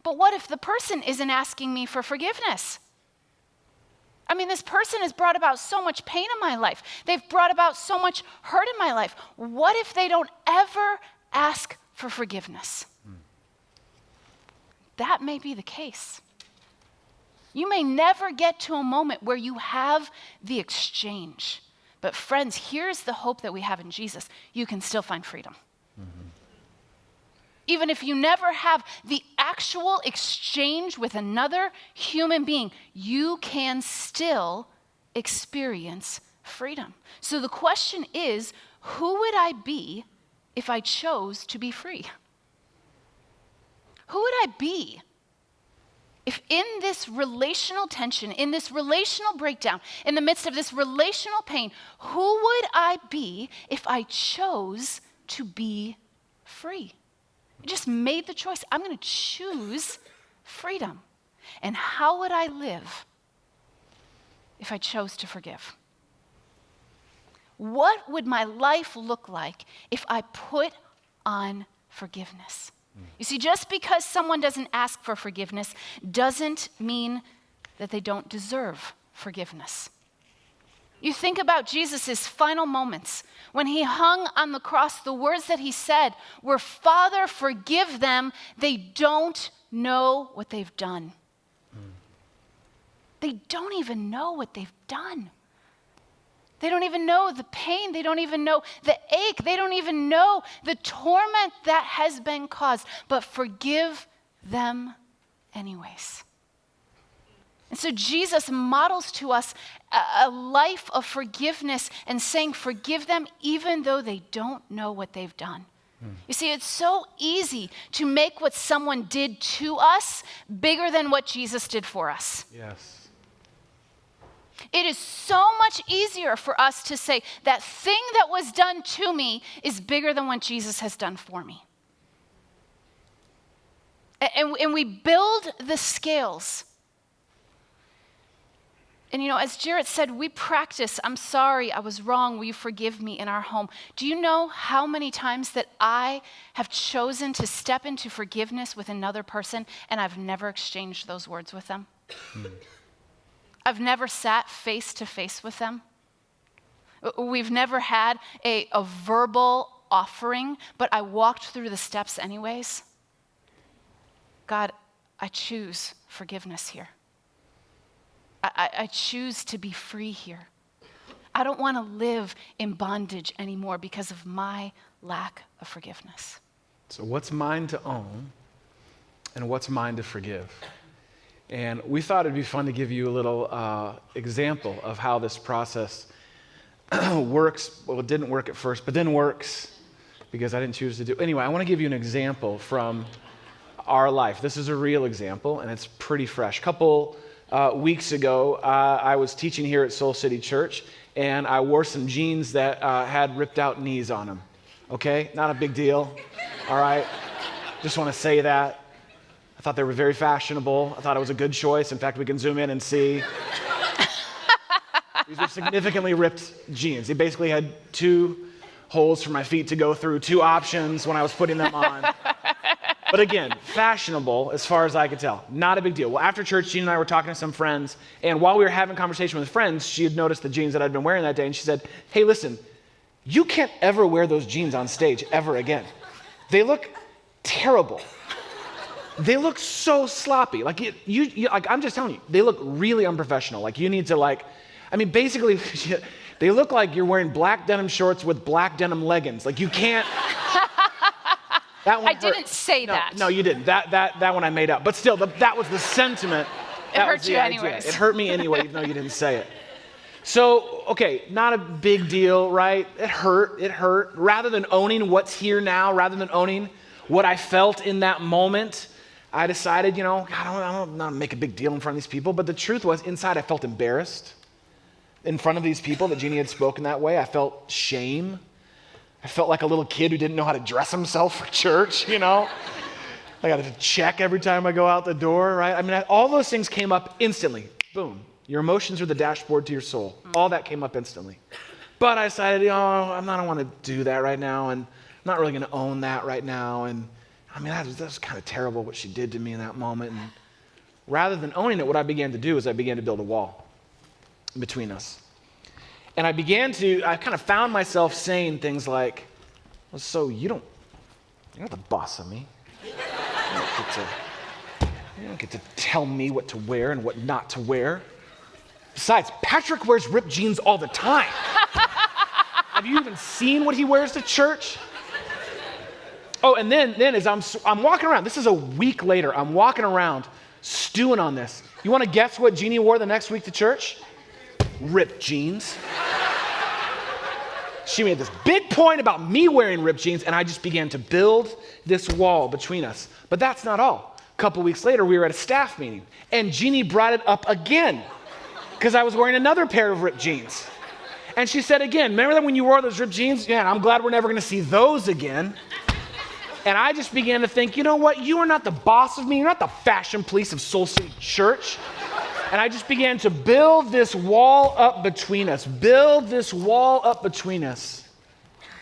But what if the person isn't asking me for forgiveness? I mean, this person has brought about so much pain in my life. They've brought about so much hurt in my life. What if they don't ever ask for forgiveness? That may be the case. You may never get to a moment where you have the exchange. But friends, here's the hope that we have in Jesus. You can still find freedom. Even if you never have the actual exchange with another human being, you can still experience freedom. So the question is, who would I be if I chose to be free? Who would I be If in this relational tension, in this relational breakdown, in the midst of this relational pain, who would I be if I chose to be free? I just made the choice. I'm going to choose freedom. And how would I live if I chose to forgive? What would my life look like if I put on forgiveness? You see, just because someone doesn't ask for forgiveness doesn't mean that they don't deserve forgiveness. You think about Jesus' final moments. When he hung on the cross, the words that he said were, "Father, forgive them. They don't know what they've done." They don't even know what they've done. They don't even know the pain. They don't even know the ache. They don't even know the torment that has been caused. But forgive them anyways. And so Jesus models to us a life of forgiveness and saying, forgive them even though they don't know what they've done. You see, it's so easy to make what someone did to us bigger than what Jesus did for us. Yes. It is so much easier for us to say that thing that was done to me is bigger than what Jesus has done for me. And we build the scales. And as Jarrett said, we practice, "I'm sorry, I was wrong, will you forgive me?" in our home. Do you know how many times that I have chosen to step into forgiveness with another person and I've never exchanged those words with them? I've never sat face to face with them. We've never had a verbal offering, but I walked through the steps anyways. God, I choose forgiveness here. I choose to be free here. I don't want to live in bondage anymore because of my lack of forgiveness. So what's mine to own and what's mine to forgive? And we thought it'd be fun to give you a little example of how this process works. Well, it didn't work at first, but then works because I didn't choose to do it. Anyway, I want to give you an example from our life. This is a real example, and it's pretty fresh. A couple weeks ago, I was teaching here at Soul City Church, and I wore some jeans that had ripped out knees on them. Okay? Not a big deal. All right? Just want to say that. I thought they were very fashionable. I thought it was a good choice. In fact, we can zoom in and see. These were significantly ripped jeans. They basically had 2 holes for my feet to go through, 2 options when I was putting them on. But again, fashionable as far as I could tell. Not a big deal. Well, after church, Jeanne and I were talking to some friends, and while we were having a conversation with friends, she had noticed the jeans that I'd been wearing that day, and she said, "Hey, listen, you can't ever wear those jeans on stage ever again. They look terrible. They look so sloppy. Like, like I'm just telling you, they look really unprofessional. Like, you need to basically, they look like you're wearing black denim shorts with black denim leggings. Like, you can't." That one I didn't say that. No, you didn't. That one I made up. But still, that was the sentiment. It hurt you anyways. It hurt me anyway, even though you didn't say it. So, okay, not a big deal, right? It hurt. Rather than owning what's here now, rather than owning what I felt in that moment, I decided, God, I don't want to make a big deal in front of these people. But the truth was, inside I felt embarrassed. In front of these people that Jeanne had spoken that way, I felt shame. I felt like a little kid who didn't know how to dress himself for church, I got to check every time I go out the door, right? All those things came up instantly. Boom. Your emotions are the dashboard to your soul. All that came up instantly. But I decided, I don't want to do that right now, and I'm not really going to own that right now. And that was kind of terrible what she did to me in that moment. And rather than owning it, what I began to do is I began to build a wall between us. And I kind of found myself saying things like, "Well, so you're the boss of me. You don't get to tell me what to wear and what not to wear. Besides, Patrick wears ripped jeans all the time. Have you even seen what he wears to church?" Oh, and then as I'm walking around, this is a week later, I'm walking around stewing on this. You want to guess what Jeanne wore the next week to church? Ripped jeans. She made this big point about me wearing ripped jeans, and I just began to build this wall between us. But that's not all. A couple weeks later, we were at a staff meeting, and Jeannie brought it up again because I was wearing another pair of ripped jeans. And she said again, remember that when you wore those ripped jeans? Yeah, I'm glad we're never going to see those again. And I just began to think, you know what? You are not the boss of me. You're not the fashion police of Soul City Church. And I just began to build this wall up between us,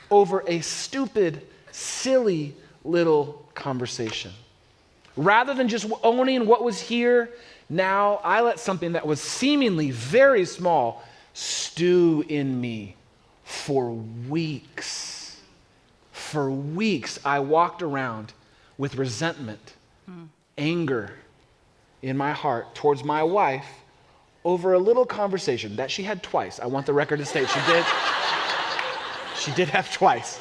over a stupid, silly little conversation. Rather than just owning what was here, now I let something that was seemingly very small stew in me for weeks. For weeks, I walked around with resentment, anger in my heart towards my wife over a little conversation that she had twice. I want the record to state she did. She did have twice.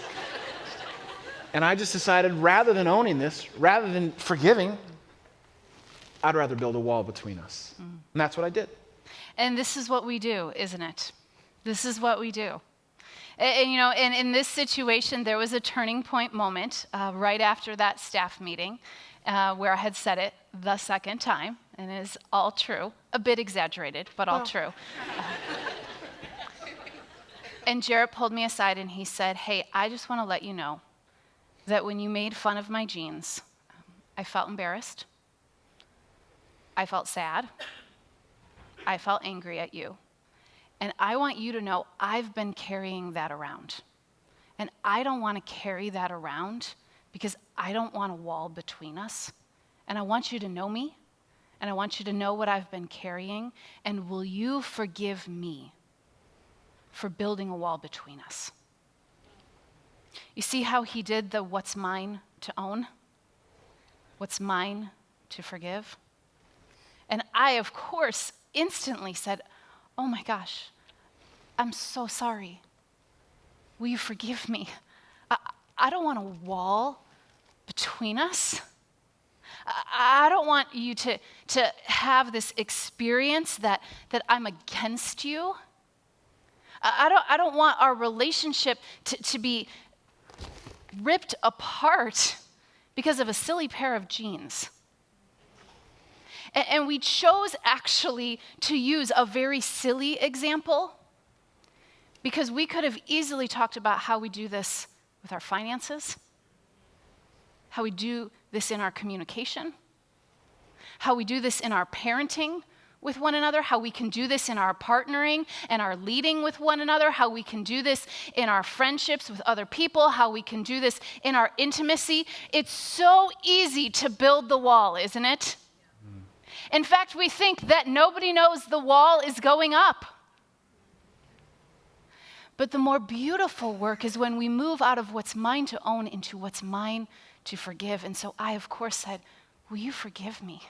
And I just decided, rather than owning this, rather than forgiving, I'd rather build a wall between us. And that's what I did. And this is what we do, isn't it? This is what we do. And you know, in this situation, there was a turning point moment right after that staff meeting where I had said it the second time, and it is all true. A bit exaggerated, but all true. And Jarrett pulled me aside and he said, hey, I just want to let you know that when you made fun of my jeans, I felt embarrassed. I felt sad. I felt angry at you. And I want you to know I've been carrying that around. And I don't want to carry that around because I don't want a wall between us. And I want you to know me. And I want you to know what I've been carrying. And will you forgive me for building a wall between us? You see how he did the what's mine to own? What's mine to forgive? And I, of course, instantly said, oh my gosh, I'm so sorry. Will you forgive me? I don't want a wall between us. I don't want you to have this experience that I'm against you. I don't want our relationship to be ripped apart because of a silly pair of jeans. And we chose actually to use a very silly example because we could have easily talked about how we do this with our finances, how we do this in our communication, how we do this in our parenting with one another, how we can do this in our partnering and our leading with one another, how we can do this in our friendships with other people, how we can do this in our intimacy. It's so easy to build the wall, isn't it? In fact, we think that nobody knows the wall is going up. But the more beautiful work is when we move out of what's mine to own into what's mine to forgive. And so I, of course, said, will you forgive me?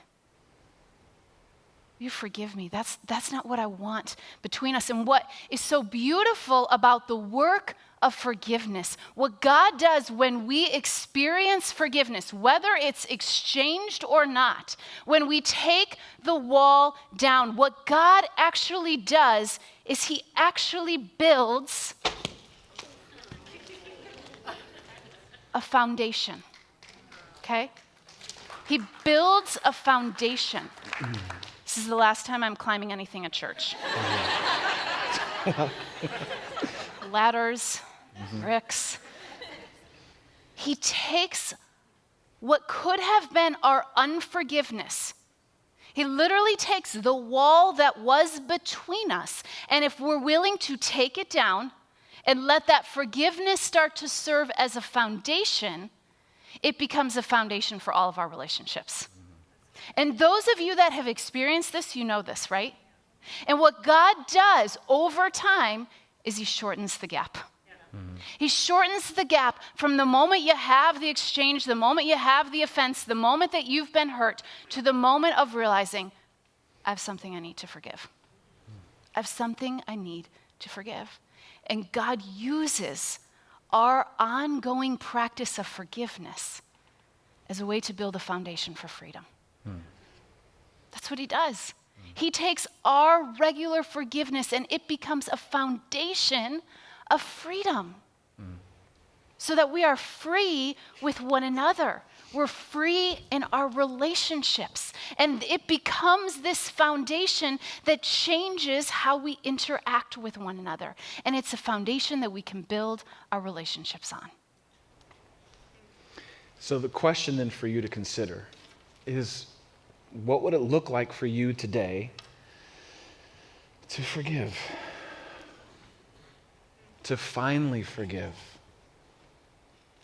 You forgive me. That's not what I want between us. And what is so beautiful about the work of forgiveness, what God does when we experience forgiveness, whether it's exchanged or not, when we take the wall down, what God actually does is he actually builds a foundation. Okay? He builds a foundation. This is the last time I'm climbing anything at church. Ladders, bricks. He takes what could have been our unforgiveness. He literally takes the wall that was between us, and if we're willing to take it down and let that forgiveness start to serve as a foundation, it becomes a foundation for all of our relationships. And those of you that have experienced this, you know this, right? And what God does over time is he shortens the gap. He shortens the gap from the moment you have the exchange, the moment you have the offense, the moment that you've been hurt, to the moment of realizing, I have something I need to forgive. I have something I need to forgive. And God uses our ongoing practice of forgiveness as a way to build a foundation for freedom. That's what he does. He takes our regular forgiveness and it becomes a foundation of freedom so that we are free with one another. we're free in our relationships. And it becomes this foundation that changes how we interact with one another. And it's a foundation that we can build our relationships on. So the question then for you to consider is, what would it look like for you today to forgive? To finally forgive?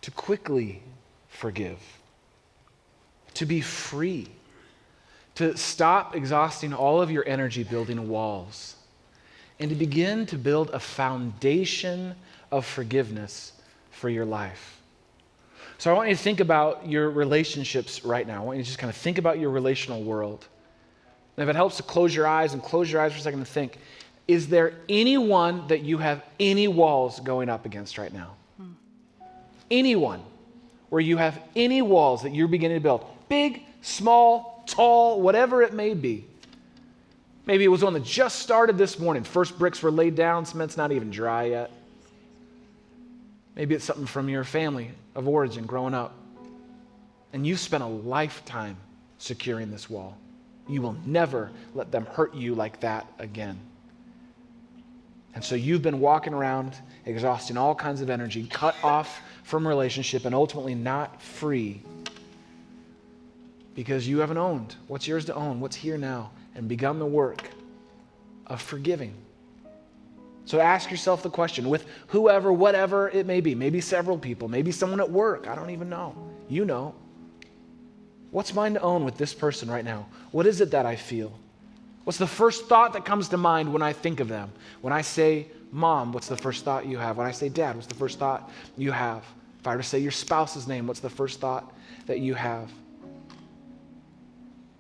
To quickly forgive? To be free? To stop exhausting all of your energy building walls and to begin to build a foundation of forgiveness for your life? So I want you to think about your relationships right now. I want you to just kind of think about your relational world. And if it helps to close your eyes for a second and think, is there anyone that you have any walls going up against right now? Anyone where you have any walls that you're beginning to build? Big, small, tall, whatever it may be. Maybe it was one that just started this morning. First bricks were laid down, cement's not even dry yet. Maybe it's something from your family of origin growing up. And you've spent a lifetime securing this wall. You will never let them hurt you like that again. And so you've been walking around, exhausting all kinds of energy, cut off from relationship, and ultimately not free because you haven't owned what's yours to own, what's here now, and begun the work of forgiving. So ask yourself the question with whoever, whatever it may be, maybe several people, maybe someone at work, I don't even know. You know. What's mine to own with this person right now? What is it that I feel? What's the first thought that comes to mind when I think of them? When I say mom, what's the first thought you have? When I say dad, what's the first thought you have? If I were to say your spouse's name, what's the first thought that you have?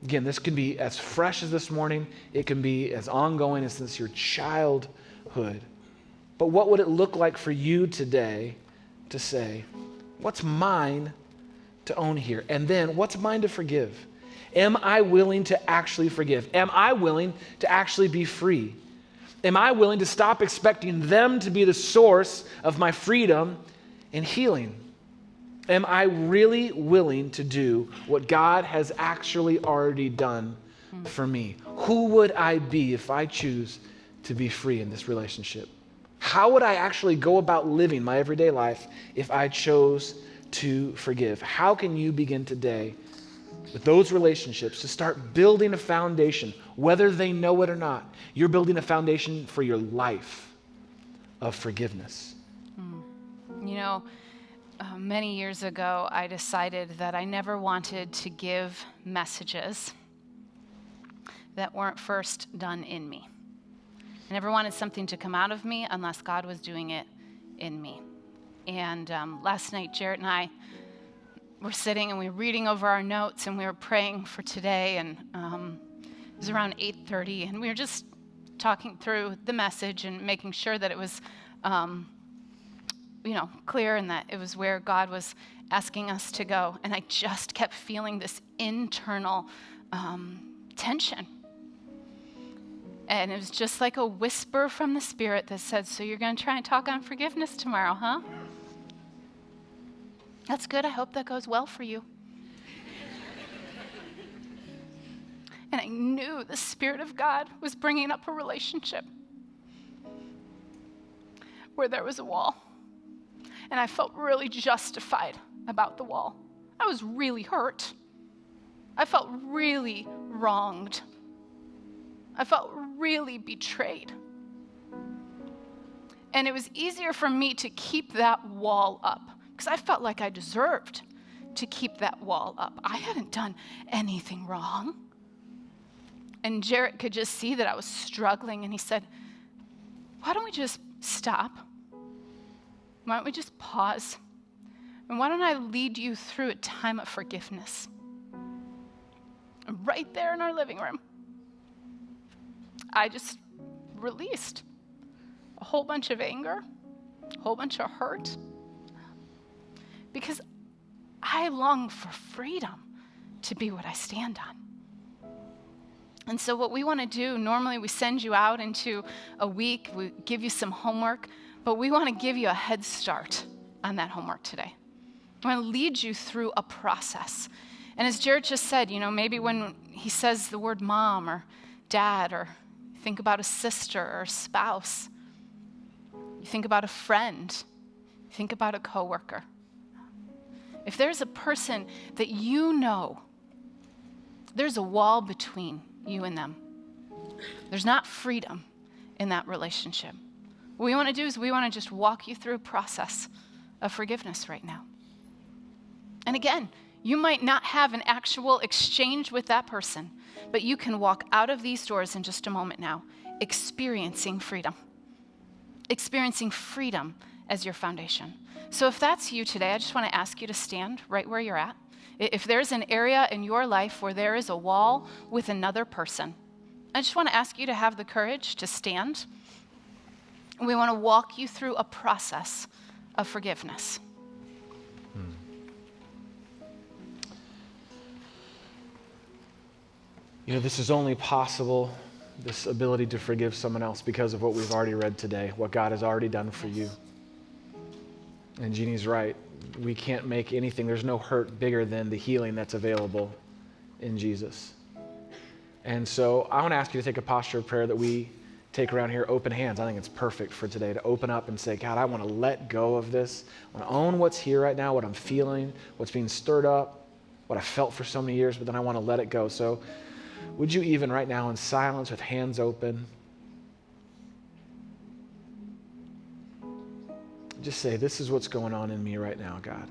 Again, this can be as fresh as this morning. It can be as ongoing as since your childhood. But what would it look like for you today to say, what's mine to own here? And then what's mine to forgive? Am I willing to actually forgive? Am I willing to actually be free? Am I willing to stop expecting them to be the source of my freedom and healing? Am I really willing to do what God has actually already done for me? Who would I be if I choose to be free in this relationship? How would I actually go about living my everyday life if I chose to forgive? How can you begin today with those relationships to start building a foundation, whether they know it or not? You're building a foundation for your life of forgiveness. You know, many years ago, I decided that I never wanted to give messages that weren't first done in me. I never wanted something to come out of me unless God was doing it in me. And last night, Jarrett and I were sitting and we were reading over our notes and we were praying for today. And it was around 8:30, and we were just talking through the message and making sure that it was, clear and that it was where God was asking us to go. And I just kept feeling this internal tension. And it was just like a whisper from the Spirit that said, so you're going to try and talk on forgiveness tomorrow, huh? That's good. I hope that goes well for you. And I knew the Spirit of God was bringing up a relationship where there was a wall. And I felt really justified about the wall. I was really hurt. I felt really wronged. I felt really betrayed. And it was easier for me to keep that wall up because I felt like I deserved to keep that wall up. I hadn't done anything wrong. And Jarrett could just see that I was struggling, and he said, why don't we just stop? Why don't we just pause? And why don't I lead you through a time of forgiveness? Right there in our living room, I just released a whole bunch of anger, a whole bunch of hurt, because I long for freedom to be what I stand on. And so what we want to do, normally we send you out into a week, we give you some homework, but we want to give you a head start on that homework today. I want to lead you through a process. And as Jarrett just said, maybe when he says the word mom or dad, or you think about a sister or a spouse, you think about a friend, you think about a coworker. If there's a person that there's a wall between you and them. There's not freedom in that relationship. What we want to do is we want to just walk you through a process of forgiveness right now. And again, you might not have an actual exchange with that person, but you can walk out of these doors in just a moment now, experiencing freedom. Experiencing freedom as your foundation. So if that's you today, I just want to ask you to stand right where you're at. If there's an area in your life where there is a wall with another person, I just want to ask you to have the courage to stand. We want to walk you through a process of forgiveness. This is only possible, this ability to forgive someone else, because of what we've already read today, what God has already done for you. And Jeannie's right. We can't make anything, there's no hurt bigger than the healing that's available in Jesus. And so I want to ask you to take a posture of prayer that we take around here, open hands. I think it's perfect for today to open up and say, God, I want to let go of this. I want to own what's here right now, what I'm feeling, what's being stirred up, what I felt for so many years, but then I want to let it go. So would you even right now in silence with hands open, just say, this is what's going on in me right now, God.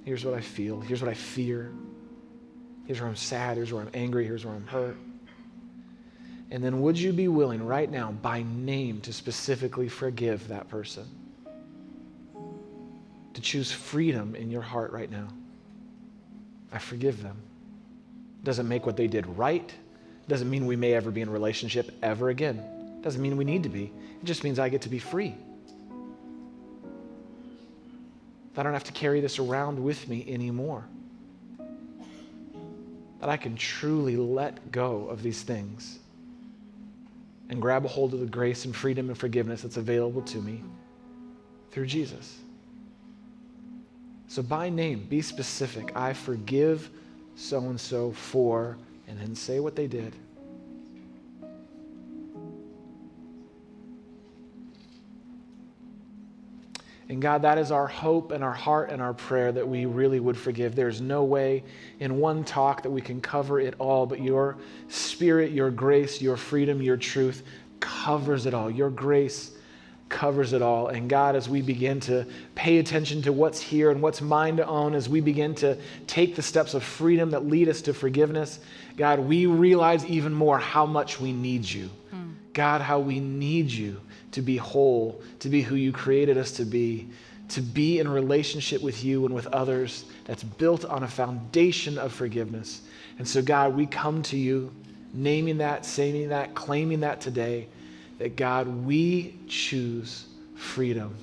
Here's what I feel. Here's what I fear. Here's where I'm sad. Here's where I'm angry. Here's where I'm hurt. And then would you be willing right now by name to specifically forgive that person? To choose freedom in your heart right now. I forgive them. Doesn't make what they did right. Doesn't mean we may ever be in a relationship ever again. Doesn't mean we need to be. It just means I get to be free. I don't have to carry this around with me anymore. That I can truly let go of these things and grab a hold of the grace and freedom and forgiveness that's available to me through Jesus. So by name, be specific. I forgive so-and-so for, and then say what they did. And God, that is our hope and our heart and our prayer, that we really would forgive. There's no way in one talk that we can cover it all, but your Spirit, your grace, your freedom, your truth covers it all. Your grace covers it all. And God, as we begin to pay attention to what's here and what's mine to own, as we begin to take the steps of freedom that lead us to forgiveness, God, we realize even more how much we need you. God, how we need you to be whole, to be who you created us to be in relationship with you and with others that's built on a foundation of forgiveness. And so, God, we come to you naming that, saying that, claiming that today, that God, we choose freedom.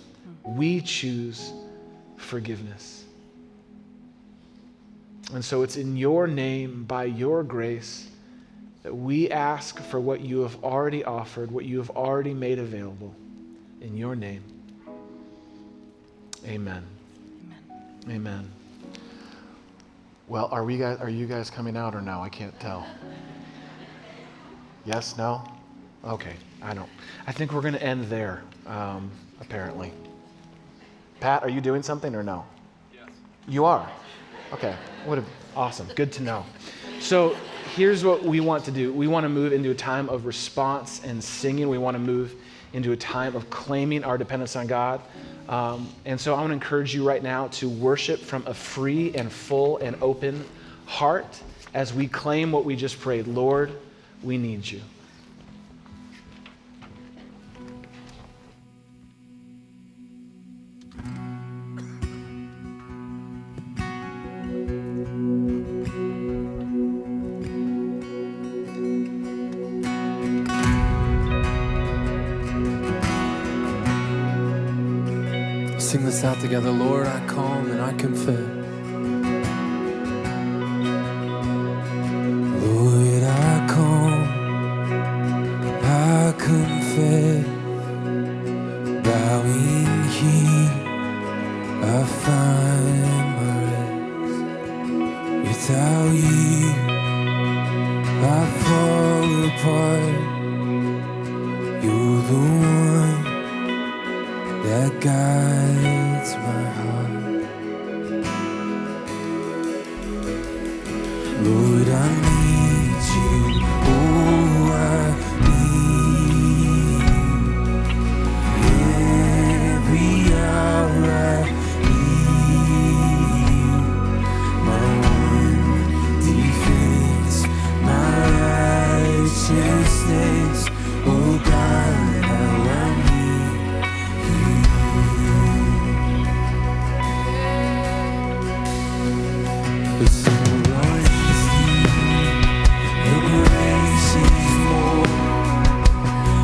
We choose forgiveness. And so it's in your name, by your grace, that we ask for what you have already offered, what you have already made available. In your name. Amen. Amen. Amen. Well, are you guys coming out or no? I can't tell. Yes, no? Okay, I think we're going to end there, apparently. Pat, are you doing something or no? Yes. You are? Okay, awesome, good to know. So here's what we want to do. We want to move into a time of response and singing. We want to move into a time of claiming our dependence on God. And so I want to encourage you right now to worship from a free and full and open heart as we claim what we just prayed. Lord, we need you. Sing this out together. Lord, I come and I confess. Lord, I come, I confess, bowing here I fall apart. You're the one that guides my heart. Lord, I need you. Oh, I need every hour. I need my one defense, my righteousness. Oh God, how I need you. It's so easy. Your grace is more.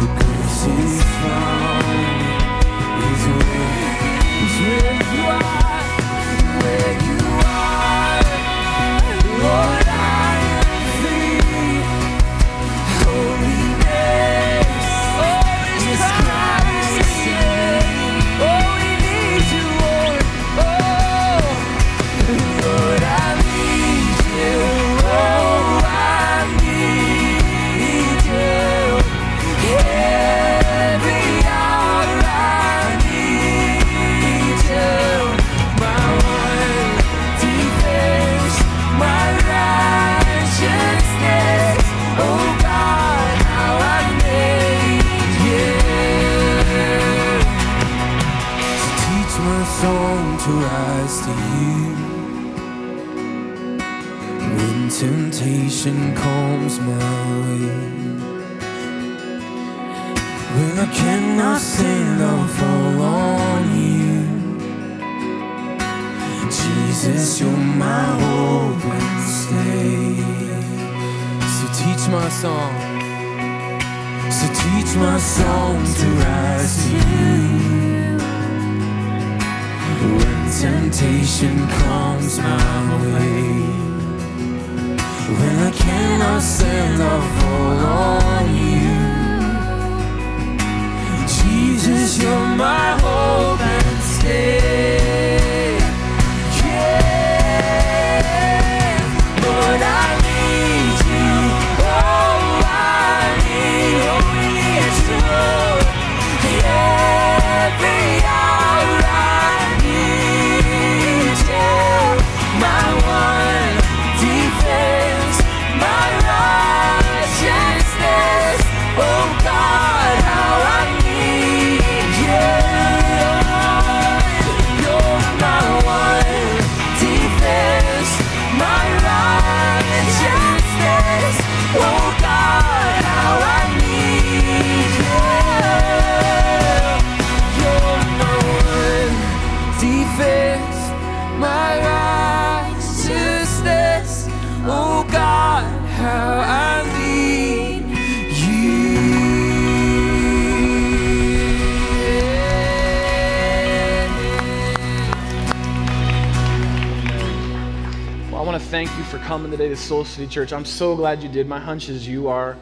The grace is found. Is where you are. Where you are. Lord, I am free. Holiness. Oh, is Christ in. Oh, we need you, Lord. Oh, Lord, I need you. Oh, I need you. Every hour I need you. My one defense, my righteousness. Oh God, how I need you. So teach my song to rise to you. When temptation comes my way, when I cannot stand, I'll fall on you. Jesus, you're my hope and stay. So teach my song. So teach my song to rise to you. When temptation comes my way, when I cannot stand, I'll fall on you. Jesus, you're my hope and stay. Yeah, Lord, I need you. Oh, I need you. Every hour I need you. My one defense, my righteousness. Oh God, how I need you. You're my one defense, my righteousness. Oh God, how I need you. You're my one defense, my righteousness. Oh God, how I need you. Well, I want to thank you for coming today to Soul City Church. I'm so glad you did. My hunch is you are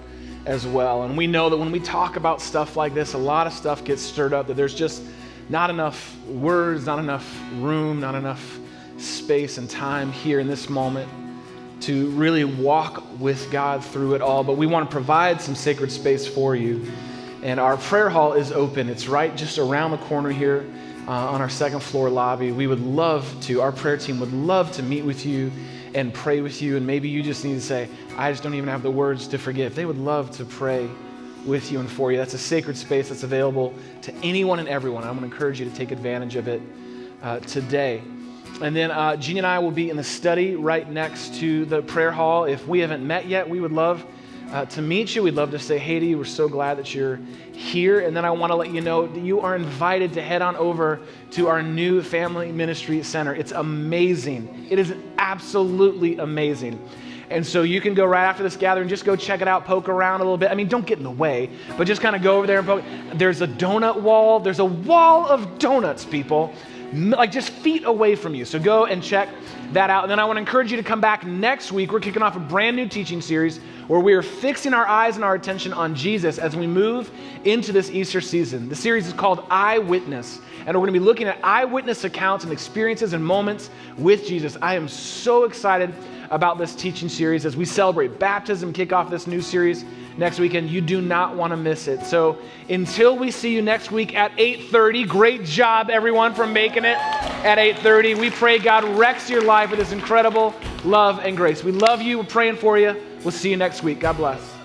as well. And we know that when we talk about stuff like this, a lot of stuff gets stirred up, that there's just not enough words, not enough room, not enough space and time here in this moment to really walk with God through it all. But we want to provide some sacred space for you. And our prayer hall is open. It's right just around the corner here on our second floor lobby. We would love to, our prayer team would love to meet with you and pray with you. And maybe you just need to say, I just don't even have the words to forgive. They would love to pray with you and for you. That's a sacred space that's available to anyone and everyone. I'm going to encourage you to take advantage of it today. And then Jeanne and I will be in the study right next to the prayer hall. If we haven't met yet, we would love to meet you. We'd love to say hey to you. We're so glad that you're here. And then I want to let you know that you are invited to head on over to our new Family Ministry Center. It's amazing. It is absolutely amazing. And so you can go right after this gathering, just go check it out, poke around a little bit. I mean, don't get in the way, but just kind of go over there and poke. There's a donut wall. There's a wall of donuts, people, like just feet away from you. So go and check that out. And then I want to encourage you to come back next week. We're kicking off a brand new teaching series where we are fixing our eyes and our attention on Jesus as we move into this Easter season. The series is called Eyewitness. And and we're going to be looking at eyewitness accounts and experiences and moments with Jesus. I am so excited about this teaching series as we celebrate baptism, kick off this new series next weekend. You do not want to miss it. So until we see you next week at 8:30, great job everyone for making it at 8:30. We pray God wrecks your life with His incredible love and grace. We love you. We're praying for you. We'll see you next week. God bless.